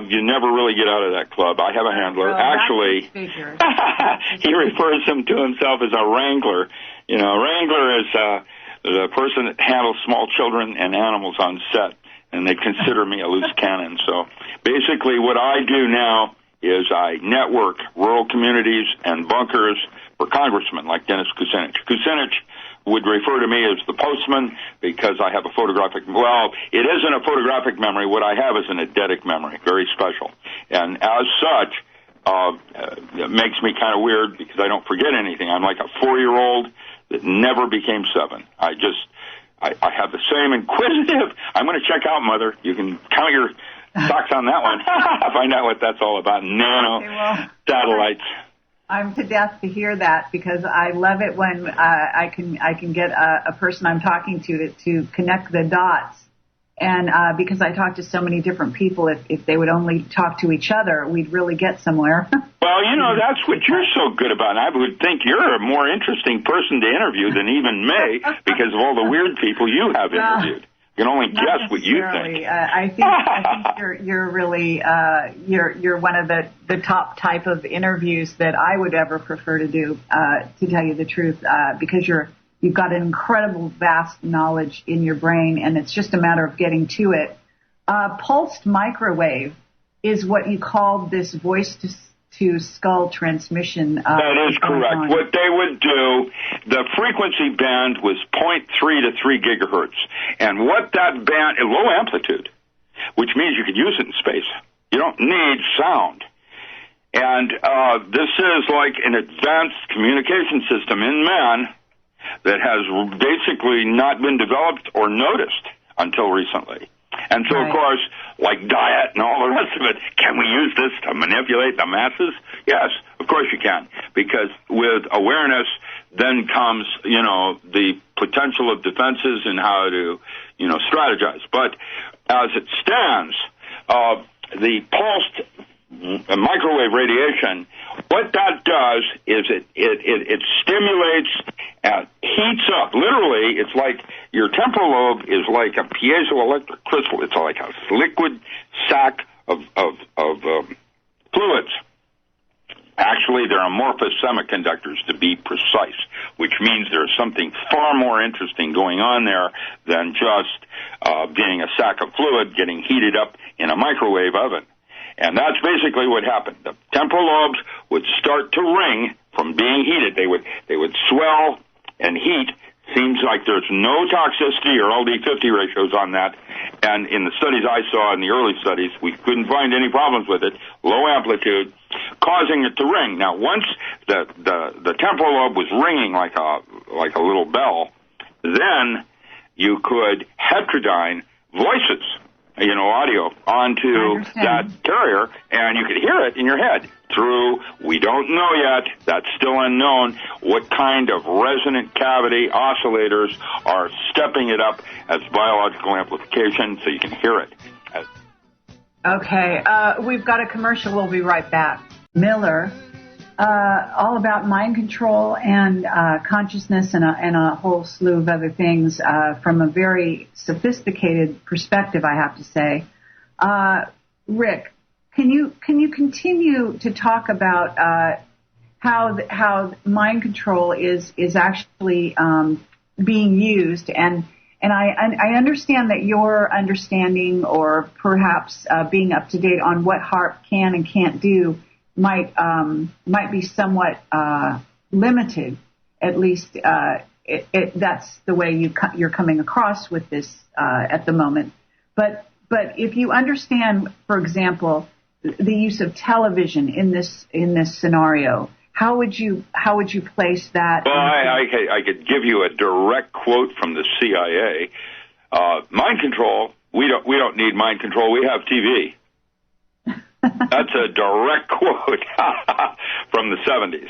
You never really get out of that club. I have a handler. Actually, he refers to himself as a wrangler. Wrangler is the person that handles small children and animals on set, and they consider me a loose cannon. So basically what I do now is I network rural communities and bunkers for congressmen like Dennis Kucinich. Kucinich would refer to me as the postman because I have a photographic, it isn't a photographic memory. What I have is an eidetic memory, very special. And as such, it makes me kind of weird because I don't forget anything. I'm like a 4-year-old that never became 7. I have the same inquisitive, I'm going to check out, Mother. You can count your socks on that one. Find out what that's all about. Satellites. I'm to death to hear that because I love it when I can get a person I'm talking to connect the dots. And because I talk to so many different people, if they would only talk to each other, we'd really get somewhere. Well, that's what you're so good about. I would think you're a more interesting person to interview than even me because of all the weird people you have interviewed. You can only guess what you think. I think you're really you're one of the top type of interviews that I would ever prefer to do, to tell you the truth, because you've got an incredible vast knowledge in your brain, and it's just a matter of getting to it. Pulsed microwave is what you call this voice to skull transmission. That is correct. What they would do, the frequency band was 0.3 to 3 gigahertz. And what that band, low amplitude, which means you could use it in space. You don't need sound. And this is like an advanced communication system in man that has basically not been developed or noticed until recently. And so, of course, like diet and all the rest of it, can we use this to manipulate the masses? Yes, of course you can. Because with awareness, then comes, the potential of defenses and how to, strategize. But as it stands, the pulsed microwave radiation, what that does is it stimulates and heats up. Literally, it's like your temporal lobe is like a piezoelectric crystal. It's like a liquid sack of fluids. Actually, they're amorphous semiconductors, to be precise, which means there's something far more interesting going on there than just being a sack of fluid getting heated up in a microwave oven. And that's basically what happened. The temporal lobes would start to ring from being heated. They would swell and heat. Seems like there's no toxicity or LD50 ratios on that. And in the studies I saw, in the early studies, we couldn't find any problems with it. Low amplitude, causing it to ring. Now, once the temporal lobe was ringing like a little bell, then you could heterodyne voices. audio onto that carrier, and you could hear it in your head through, we don't know yet, that's still unknown, what kind of resonant cavity oscillators are stepping it up as biological amplification so you can hear it. Okay, we've got a commercial. We'll be right back. Miller, all about mind control and consciousness and a whole slew of other things from a very sophisticated perspective, I have to say. Rick, can you continue to talk about how mind control is actually being used and I understand that your understanding or perhaps being up to date on what HAARP can and can't do might be somewhat limited. At least that's the way you're coming across with this at the moment. But if you understand, for example, the use of television in this scenario, how would you place that? Well, I could give you a direct quote from the CIA. Mind control. We don't need mind control. We have TV. That's a direct quote from the 70s.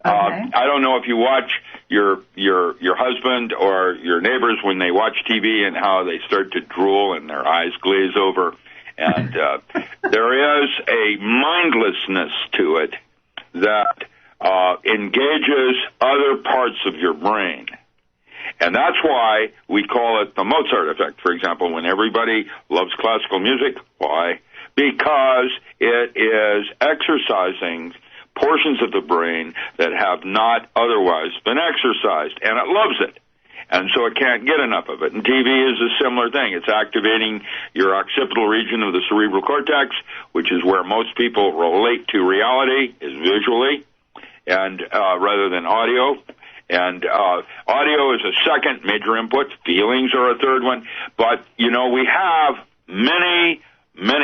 Okay. I don't know if you watch your husband or your neighbors when they watch TV and how they start to drool and their eyes glaze over. And there is a mindlessness to it that engages other parts of your brain. And that's why we call it the Mozart effect, for example, when everybody loves classical music. Why? Because it is exercising portions of the brain that have not otherwise been exercised, and it loves it. And so it can't get enough of it. And TV is a similar thing. It's activating your occipital region of the cerebral cortex, which is where most people relate to reality, is visually, and rather than audio. And audio is a second major input. Feelings are a third one. But, we have many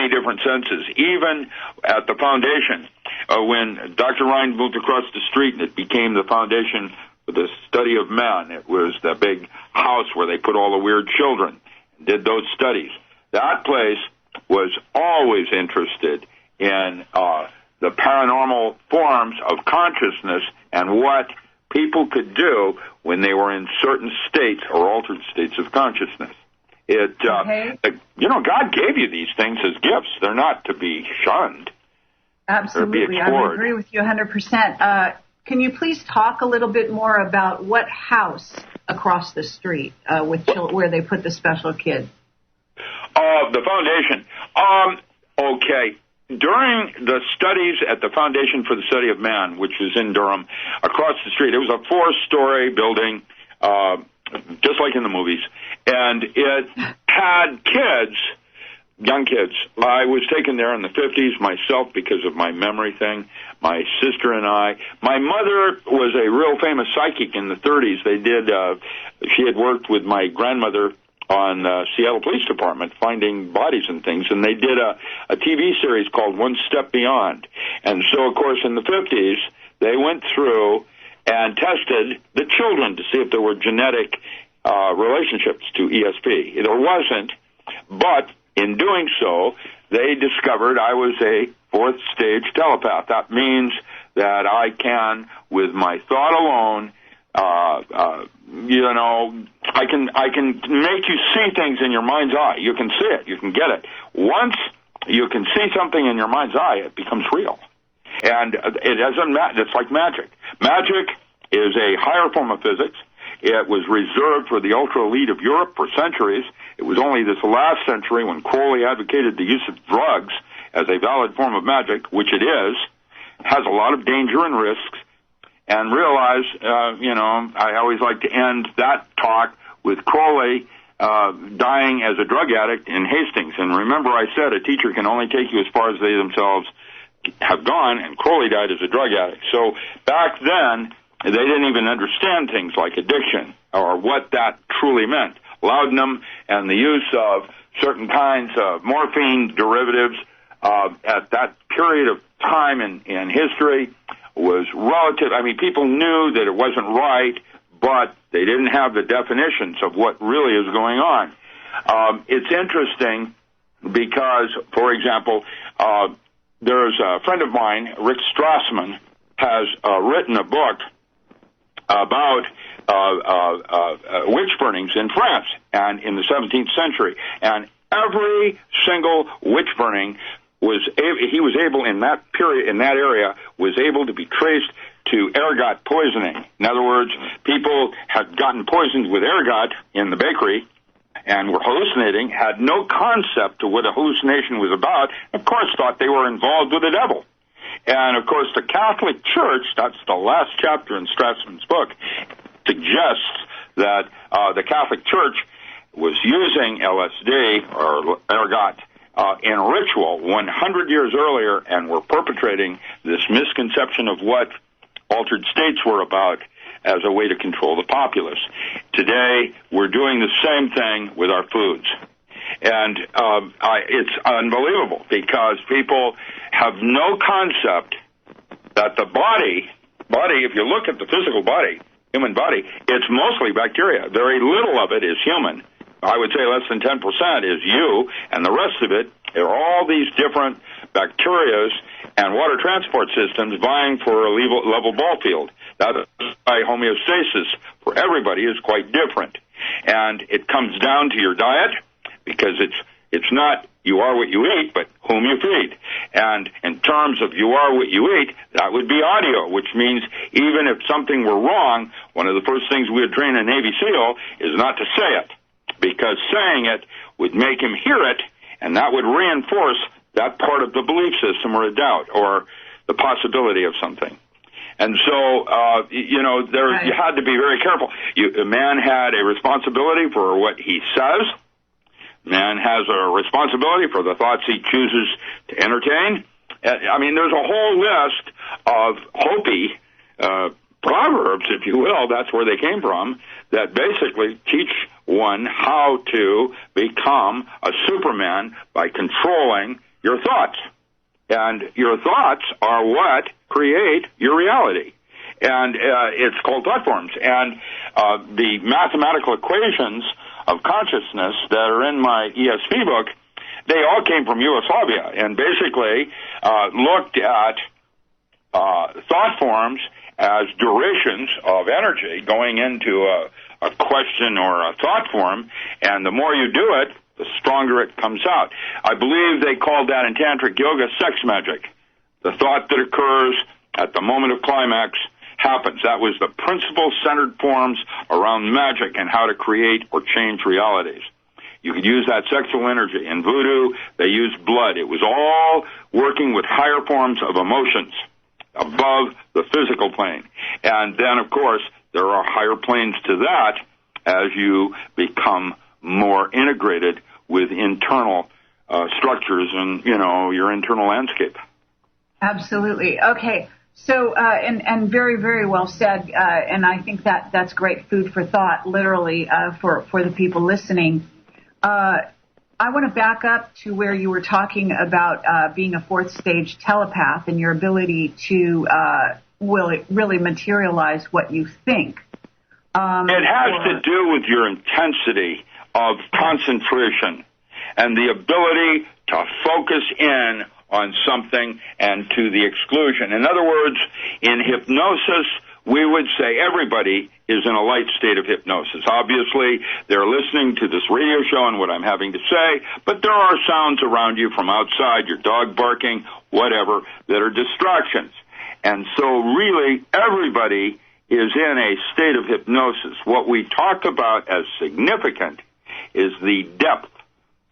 different senses, even at the foundation. When Dr. Ryan moved across the street and it became the foundation for the study of man, it was the big house where they put all the weird children and did those studies. That place was always interested in the paranormal forms of consciousness and what people could do when they were in certain states or altered states of consciousness. God gave you these things as gifts. They're not to be shunned. Absolutely. I would agree with you 100%. Can you please talk a little bit more about what house across the street where they put the special kids? The foundation. Okay. During the studies at the Foundation for the Study of Man, which was in Durham, across the street, it was a 4-story building, just like in the movies, and it had kids, young kids. I was taken there in the 50s myself because of my memory thing, my sister and I. My mother was a real famous psychic in the 30s. She had worked with my grandmother on the Seattle Police Department finding bodies and things, and they did a TV series called One Step Beyond. And so, of course, in the 50s, they went through and tested the children to see if there were genetic relationships to ESP. There wasn't, but in doing so, they discovered I was a 4th-stage telepath. That means that I can, with my thought alone, I can make you see things in your mind's eye. You can see it. You can get it. Once you can see something in your mind's eye, it becomes real. And it doesn't matter. It's like magic. Magic is a higher form of physics. It was reserved for the ultra-elite of Europe for centuries. It was only this last century when Crowley advocated the use of drugs as a valid form of magic, which it is, has a lot of danger and risks, and realize, I always like to end that talk with Crowley dying as a drug addict in Hastings. And remember I said a teacher can only take you as far as they themselves have gone, and Crowley died as a drug addict. So back then, they didn't even understand things like addiction or what that truly meant. Laudanum and the use of certain kinds of morphine derivatives at that period of time in history was relative. I mean, people knew that it wasn't right, but they didn't have the definitions of what really is going on. It's interesting because, for example, there's a friend of mine, Rick Strassman, has written a book about witch burnings in France and in the 17th century, and every single witch burning he was able in that period, in that area, was able to be traced to ergot poisoning. In other words, people had gotten poisoned with ergot in the bakery and were hallucinating, had no concept of what a hallucination was about, of course thought they were involved with the devil. And of course the Catholic Church, that's the last chapter in Strassman's book, suggests that the Catholic Church was using LSD or ergot in ritual 100 years earlier, and were perpetrating this misconception of what altered states were about as a way to control the populace. Today, we're doing the same thing with our foods. And it's unbelievable, because people have no concept that the body, if you look at the physical body, human body, it's mostly bacteria. Very little of it is human. I would say less than 10% is you, and the rest of it are all these different bacteria and water transport systems vying for a level ball field. That's why homeostasis for everybody is quite different. And it comes down to your diet, because it's not you are what you eat, but whom you feed. And in terms of you are what you eat, that would be audio, which means even if something were wrong, one of the first things we would train a Navy SEAL is not to say it, because saying it would make him hear it, and that would reinforce that part of the belief system or a doubt or the possibility of something. And so, you had to be very careful. A man had a responsibility for what he says. Man has a responsibility for the thoughts he chooses to entertain. I mean, there's a whole list of Hopi proverbs, if you will, that's where they came from, that basically teach one how to become a Superman by controlling your thoughts. And your thoughts are what create your reality. And it's called thought forms. And the mathematical equations of consciousness that are in my ESP book, they all came from Yugoslavia, and basically looked at thought forms as durations of energy going into a question or a thought form, and the more you do it, the stronger it comes out. I believe they called that in Tantric Yoga sex magic. The thought that occurs at the moment of climax happens. That was the principal centered forms around magic and how to create or change realities. You could use that sexual energy. In voodoo, they used blood. It was all working with higher forms of emotions above the physical plane. And then, of course, there are higher planes to that as you become more integrated with internal structures and, your internal landscape. Absolutely. Okay. So, and very, very well said. And I think that's great food for thought, literally, for the people listening. I want to back up to where you were talking about being a fourth stage telepath and your ability to really materialize what you think. It has to do with your intensity of concentration and the ability to focus in on something and to the exclusion. In other words, in hypnosis, we would say everybody is in a light state of hypnosis. Obviously, they're listening to this radio show and what I'm having to say, but there are sounds around you from outside, your dog barking, whatever, that are distractions. And so really, everybody is in a state of hypnosis. What we talk about as significant is the depth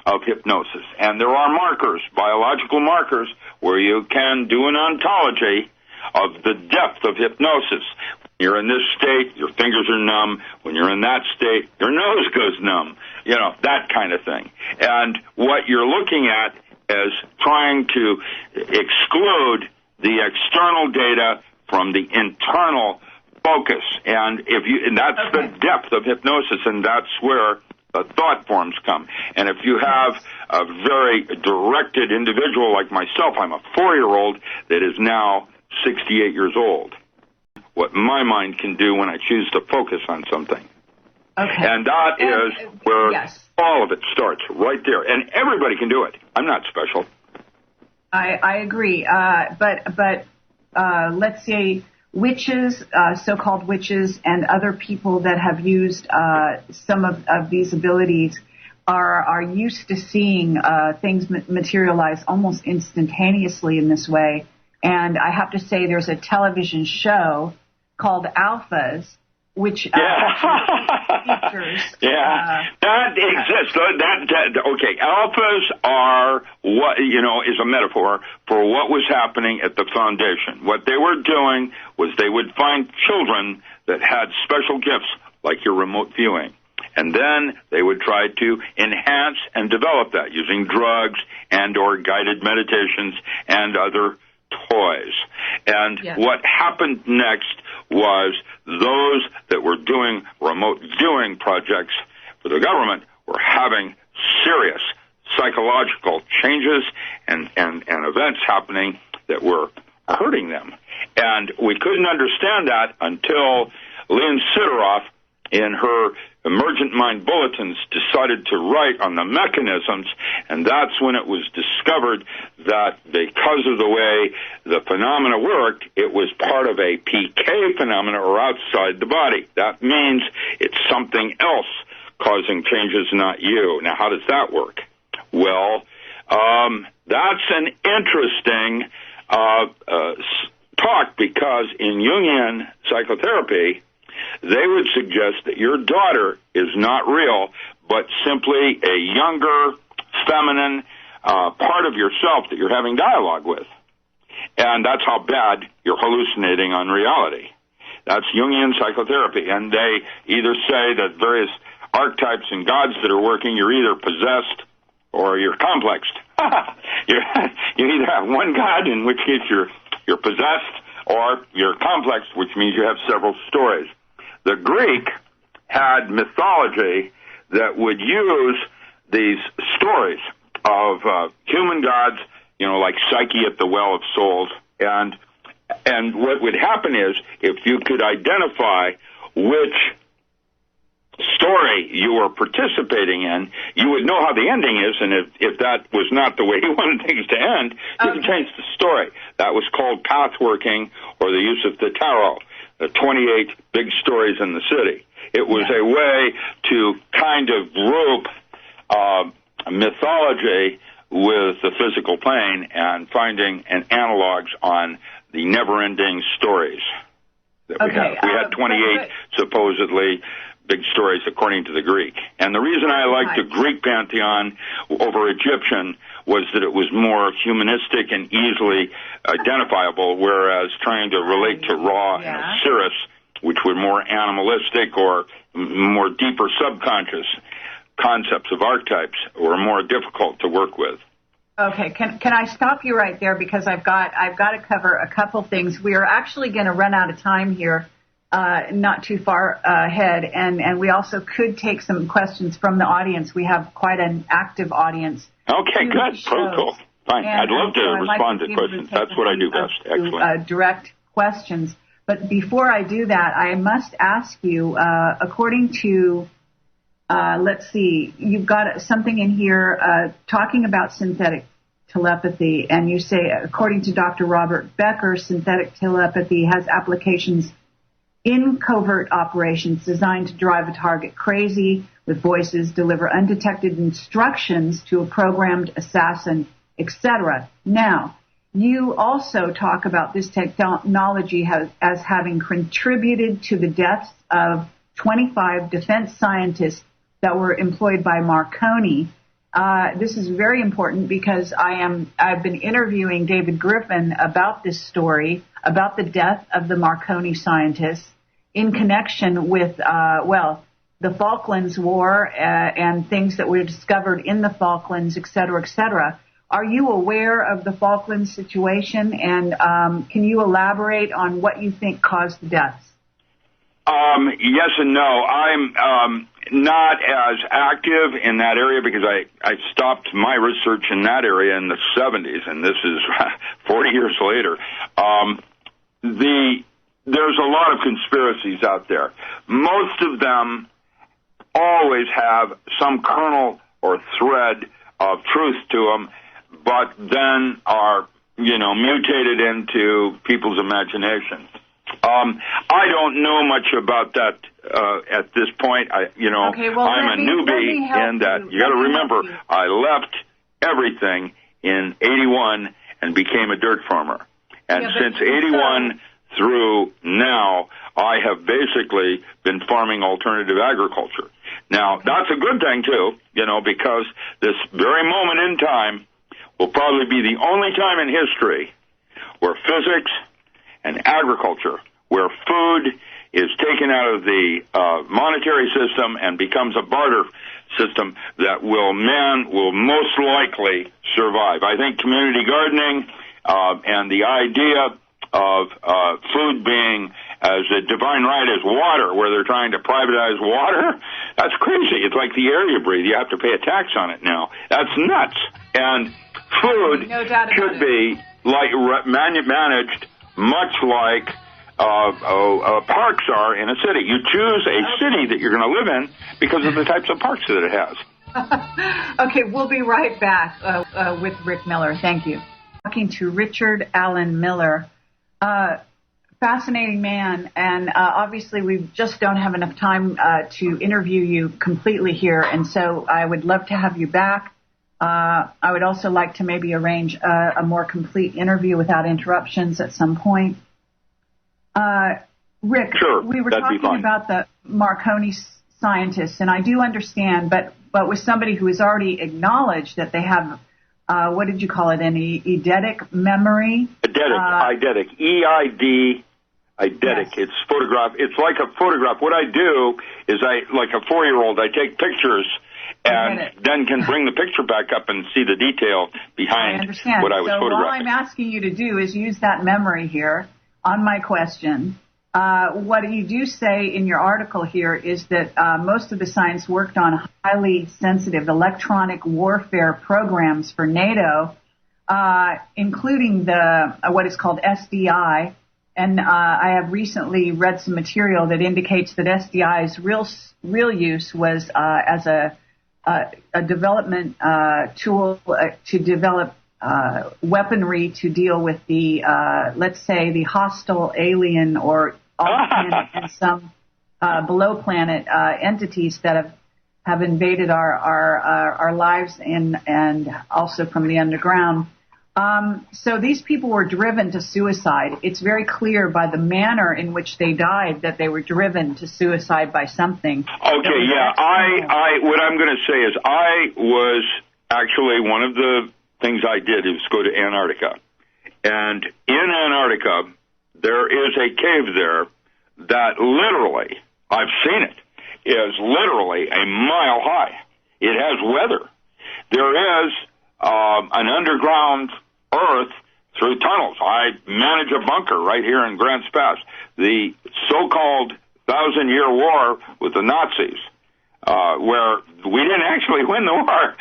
of hypnosis. And there are markers, biological markers, where you can do an ontology of the depth of hypnosis. When you're in this state, your fingers are numb. When you're in that state, your nose goes numb. That kind of thing. And what you're looking at is trying to exclude the external data from the internal focus. And that's the depth of hypnosis, and that's where the thought forms come. And if you have a very directed individual like myself, I'm a 4-year-old that is now 68 years old. What my mind can do when I choose to focus on something. Okay. And that is where yes. all of it starts, right there. And everybody can do it. I'm not special. I agree. But let's say witches, so-called witches, and other people that have used some of these abilities are used to seeing things materialize almost instantaneously in this way. And I have to say there's a television show called Alphas, which features... that exists. Okay, alphas are what, is a metaphor for what was happening at the foundation. What they were doing was they would find children that had special gifts, like your remote viewing. And then they would try to enhance and develop that using drugs and or guided meditations and other toys. And what happened next was those that were doing remote viewing projects for the government were having serious psychological changes and events happening that were hurting them. And we couldn't understand that until Lynn Sideroff, in her Emergent Mind Bulletins, decided to write on the mechanisms, and that's when it was discovered that because of the way the phenomena worked, it was part of a PK phenomena, or outside the body. That means it's something else causing changes, not you. Now, how does that work? Well, that's an interesting talk, because in Jungian psychotherapy, they would suggest that your daughter is not real, but simply a younger, feminine part of yourself that you're having dialogue with. And that's how bad you're hallucinating on reality. That's Jungian psychotherapy. And they either say that various archetypes and gods that are working, you're either possessed or you're complexed. You either have one god, in which case you're possessed, or you're complex, which means you have several stories. The Greek had mythology that would use these stories of human gods, like Psyche at the Well of Souls. And what would happen is, if you could identify which story you were participating in, you would know how the ending is, and if that was not the way you wanted things to end, you could change the story. That was called pathworking, or the use of the tarot. The 28 big stories in the city. It was a way to kind of group mythology with the physical plane and finding analogs on the never-ending stories that we have. We had 28 supposedly big stories according to the Greek. And the reason I liked the Greek pantheon over Egyptian was that it was more humanistic and easily identifiable, whereas trying to relate to Ra and Osiris, which were more animalistic or more deeper subconscious concepts of archetypes, were more difficult to work with. Okay, can I stop you right there, because I've got to cover a couple things. We are actually going to run out of time here, not too far ahead, and we also could take some questions from the audience. We have quite an active audience. Okay, good. Cool. Fine. I'd love to respond to questions. That's what I do best. Excellent. Direct questions. But before I do that, I must ask you, according to, let's see, you've got something in here talking about synthetic telepathy, and you say, according to Dr. Robert Becker, synthetic telepathy has applications in covert operations designed to drive a target crazy with voices, deliver undetected instructions to a programmed assassin, etc. Now, you also talk about this technology as having contributed to the deaths of 25 defense scientists that were employed by Marconi. This is very important because I've been interviewing David Griffin about this story, about the death of the Marconi scientists in connection with, the Falklands War and things that were discovered in the Falklands, et cetera, et cetera. Are you aware of the Falklands situation, and can you elaborate on what you think caused the deaths? Yes and no. I'm not as active in that area because I stopped my research in that area in the 70s, and this is 40 years later. There's a lot of conspiracies out there. Most of them always have some kernel or thread of truth to them, but then are, mutated into people's imaginations. I don't know much about that at this point. Okay, well, I'm a newbie in that. You got to remember, I left everything in 81 and became a dirt farmer. And since 81 through now, I have basically been farming alternative agriculture. Now, that's a good thing, too, because this very moment in time will probably be the only time in history where physics and agriculture, where food is taken out of the monetary system and becomes a barter system, that man will most likely survive. I think community gardening and the idea of food being as a divine right as water, where they're trying to privatize water, that's crazy. It's like the air you breathe. You have to pay a tax on it now. That's nuts. And food should be managed much like parks are in a city. You choose a city that you're going to live in because of the types of parks that it has. Okay, we'll be right back with Rick Miller. Thank you. Talking to Richard Allen Miller. Fascinating man, and obviously we just don't have enough time to interview you completely here, and so I would love to have you back. I would also like to maybe arrange a more complete interview without interruptions at some point. Rick, sure, we were talking about the Marconi scientists, and I do understand, but with somebody who has already acknowledged that they have, what did you call it, an eidetic memory? Eidetic, E-I-D, eidetic. Yes. It's photograph. It's like a photograph. What I do is like a 4-year-old, I take pictures and then can bring the picture back up and see the detail behind what I was photographing. So all I'm asking you to do is use that memory here on my question. What you do say in your article here is that most of the science worked on highly sensitive electronic warfare programs for NATO, including the what is called SDI. And I have recently read some material that indicates that SDI's real use was as a development tool to develop weaponry to deal with the, let's say, the hostile alien or alt-planet and some below-planet entities that have invaded our lives and also from the underground. So these people were driven to suicide. It's very clear by the manner in which they died that they were driven to suicide by something. Okay, yeah. What I'm going to say is I was actually, one of the things I did is go to Antarctica. And in Antarctica, there is a cave there that literally, I've seen it, is literally a mile high. It has weather. There is an underground earth through tunnels. I manage a bunker right here in Grants Pass. The so-called 1,000-year war with the Nazis, where we didn't actually win the war.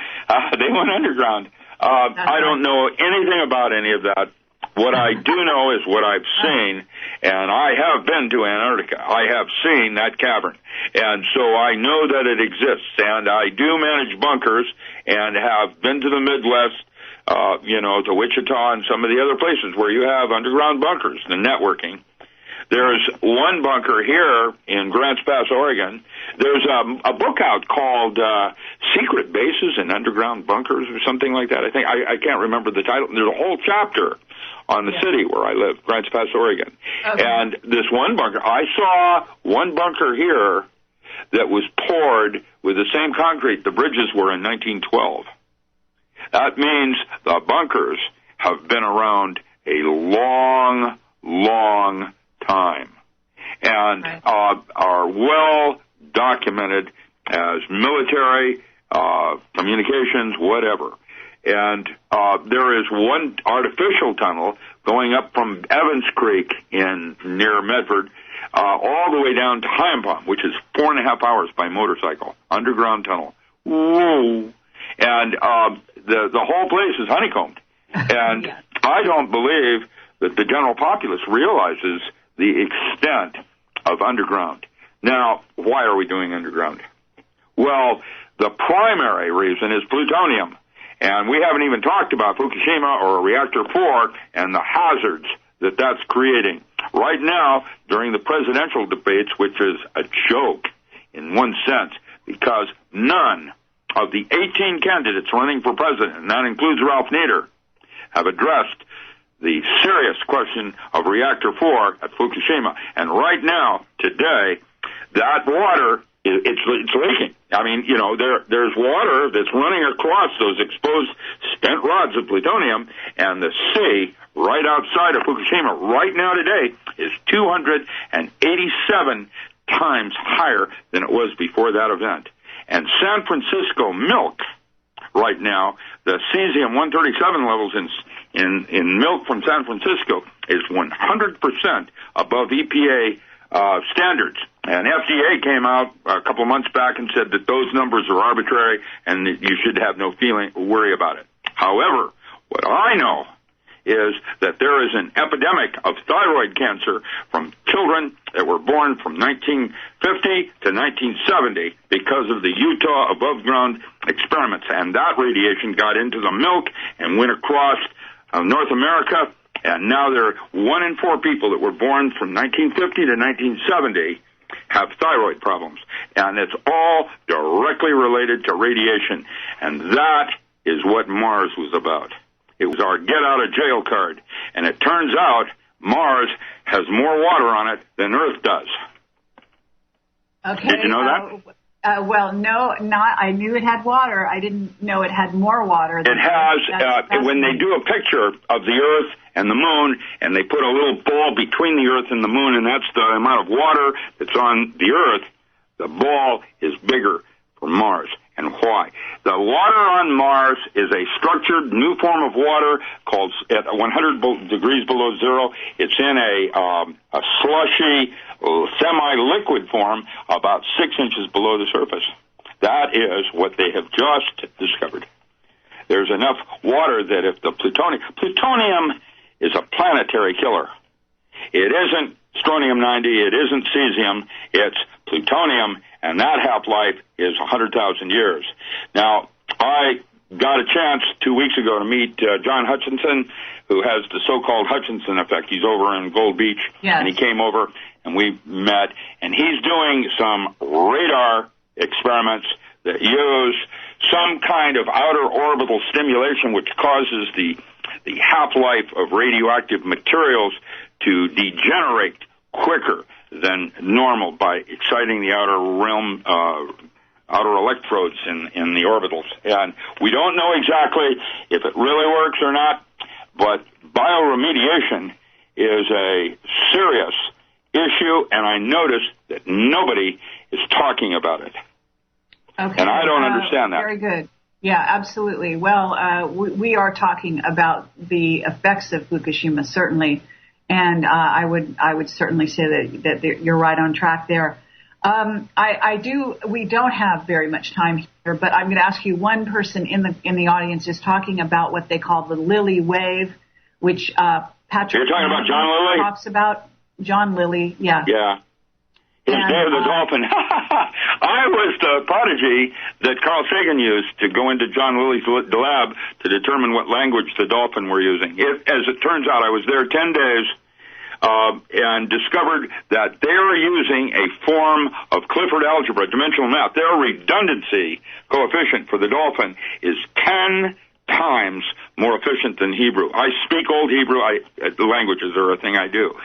They went underground. I don't know anything about any of that. What I do know is what I've seen, and I have been to Antarctica. I have seen that cavern, and so I know that it exists, and I do manage bunkers and have been to the Midwest, to Wichita and some of the other places where you have underground bunkers, the networking. There's one bunker here in Grants Pass, Oregon. There's a book out called Secret Bases in Underground Bunkers or something like that. I can't remember the title. There's a whole chapter on the city where I live, Grants Pass, Oregon. Okay. And this one bunker, I saw one bunker here that was poured with the same concrete the bridges were in 1912. That means the bunkers have been around a long, long time and are well documented as military, communications, whatever. And there is one artificial tunnel going up from Evans Creek near Medford all the way down to Hyam, which is 4.5 hours by motorcycle, underground tunnel. Whoa! And the whole place is honeycombed. And yes. I don't believe that the general populace realizes the extent of underground. Now, why are we doing underground? Well, the primary reason is plutonium. And we haven't even talked about Fukushima or Reactor 4 and the hazards that that's creating. Right now, during the presidential debates, which is a joke in one sense, because none of the 18 candidates running for president, and that includes Ralph Nader, have addressed the serious question of Reactor 4 at Fukushima. And right now, today, that water, it's leaking. I mean, you know, there's water that's running across those exposed spent rods of plutonium, and the sea right outside of Fukushima right now today is 287 times higher than it was before that event. And San Francisco milk right now, the cesium-137 levels in milk from San Francisco is 100% above EPA standards. And FDA came out a couple of months back and said that those numbers are arbitrary and that you should have no worry about it. However, what I know is that there is an epidemic of thyroid cancer from children that were born from 1950 to 1970 because of the Utah above-ground experiments. And that radiation got into the milk and went across North America. And now there are 1 in 4 people that were born from 1950 to 1970 have thyroid problems. And it's all directly related to radiation. And that is what Mars was about. It was our get-out-of-jail card. And it turns out Mars has more water on it than Earth does. Okay. Did you know that? Well, no, not. I knew it had water. I didn't know it had more water. It has. When they do a picture of the Earth and the Moon, and they put a little ball between the Earth and the Moon, and that's the amount of water that's on the Earth, the ball is bigger for Mars. And why? The water on Mars is a structured new form of water called at 100 degrees below zero. It's in a slushy, semi-liquid form about 6 inches below the surface. That is what they have just discovered. There's enough water that if the plutonium is a planetary killer. It isn't strontium-90, it isn't cesium, it's plutonium, and that half-life is 100,000 years. Now, I got a chance 2 weeks ago to meet John Hutchinson, who has the so-called Hutchinson effect. He's over in Gold Beach, yes. And he came over, and we met, and he's doing some radar experiments that use some kind of outer orbital stimulation which causes the half-life of radioactive materials to degenerate quicker than normal by exciting the outer realm, outer electrodes in the orbitals. And we don't know exactly if it really works or not, but bioremediation is a serious issue, and I notice that nobody is talking about it. Okay. And I don't understand that. Very good. Yeah, absolutely. Well, we are talking about the effects of Fukushima, certainly. And I would certainly say that you're right on track there. We don't have very much time here, but I'm going to ask you, one person in the audience is talking about what they call the Lilly wave, which Patrick You're talking about John Lilly? talks about. John Lilly, yeah. Yeah. His day of the dolphin. I was the prodigy that Carl Sagan used to go into John Lilly's lab to determine what language the dolphin were using. As it turns out, I was there 10 days and discovered that they are using a form of Clifford algebra, dimensional math. Their redundancy coefficient for the dolphin is 10 times more efficient than Hebrew. I speak Old Hebrew. The languages are a thing I do.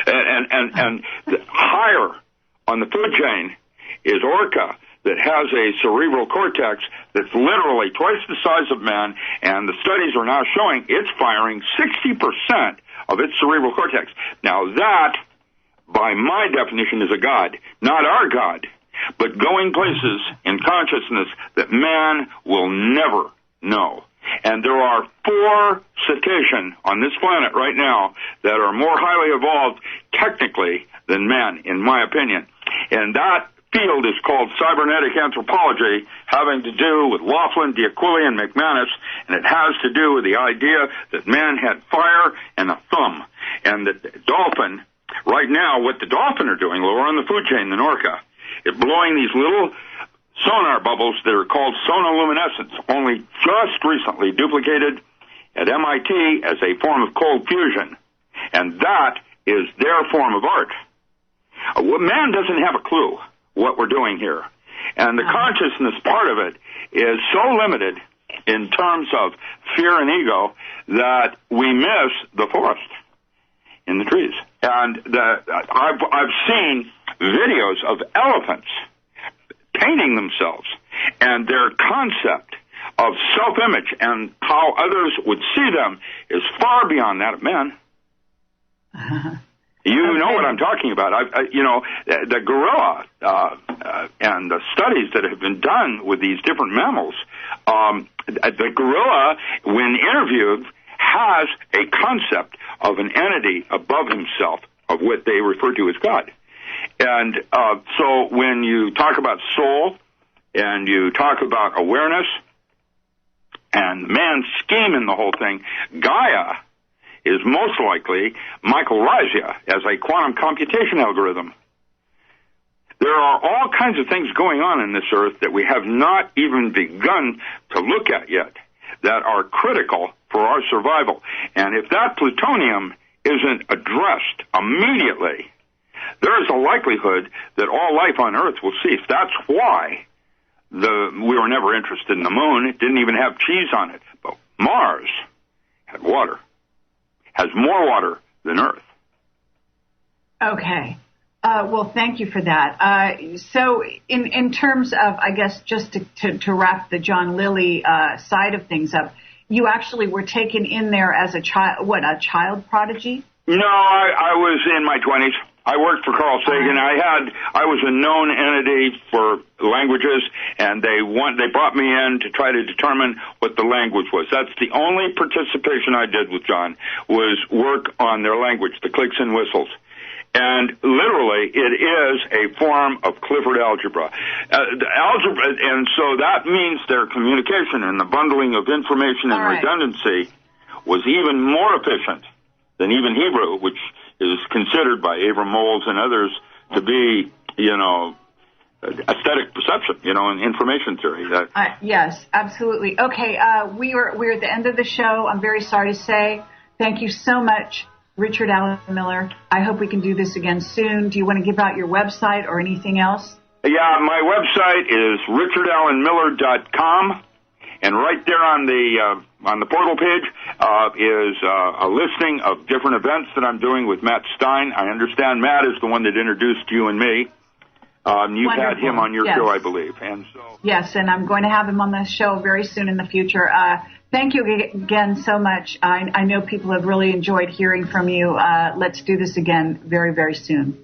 And higher on the food chain is orca, that has a cerebral cortex that's literally twice the size of man, and the studies are now showing it's firing 60% of its cerebral cortex. Now that, by my definition, is a god, not our God, but going places in consciousness that man will never know. And there are 4 cetaceans on this planet right now that are more highly evolved technically than man, in my opinion. And that field is called cybernetic anthropology, having to do with Laughlin, D'Aquila, and McManus, and it has to do with the idea that man had fire and a thumb, and that the dolphin, right now, what the dolphin are doing, lower on the food chain than orca, blowing these little sonar bubbles that are called sonoluminescence, only just recently duplicated at MIT as a form of cold fusion. And that is their form of art. Man doesn't have a clue what we're doing here. And the consciousness part of it is so limited in terms of fear and ego that we miss the forest in the trees. And I've seen videos of elephants painting themselves, and their concept of self-image and how others would see them is far beyond that of men. You know what I'm talking about. The gorilla and the studies that have been done with these different mammals, the gorilla, when interviewed, has a concept of an entity above himself, of what they refer to as God. And so when you talk about soul and you talk about awareness and man's scheme in the whole thing, Gaia is most likely Michael Razia as a quantum computation algorithm. There are all kinds of things going on in this earth that we have not even begun to look at yet that are critical for our survival. And if that plutonium isn't addressed immediately, there is a likelihood that all life on Earth will cease. That's why we were never interested in the moon. It didn't even have cheese on it. But Mars had water, has more water than Earth. Okay. Well, thank you for that. So in terms of, I guess, just to wrap the John Lilly side of things up, you actually were taken in there as a child prodigy? No, I was in my 20s. I worked for Carl Sagan. I was a known entity for languages, and they brought me in to try to determine what the language was. That's the only participation I did with John, was work on their language, the clicks and whistles. And literally, it is a form of Clifford algebra. Algebra, and so that means their communication and the bundling of information and redundancy was even more efficient than even Hebrew, which is considered by Avram Moles and others to be, aesthetic perception, and information theory. Yes, absolutely. Okay, we're at the end of the show. I'm very sorry to say. Thank you so much, Richard Allen Miller. I hope we can do this again soon. Do you want to give out your website or anything else? Yeah, my website is richardallenmiller.com. And right there on the portal page is a listing of different events that I'm doing with Matt Stein. I understand Matt is the one that introduced you and me. You've had him on your show, I believe. And so yes, and I'm going to have him on the show very soon in the future. Thank you again so much. I know people have really enjoyed hearing from you. Let's do this again very, very soon.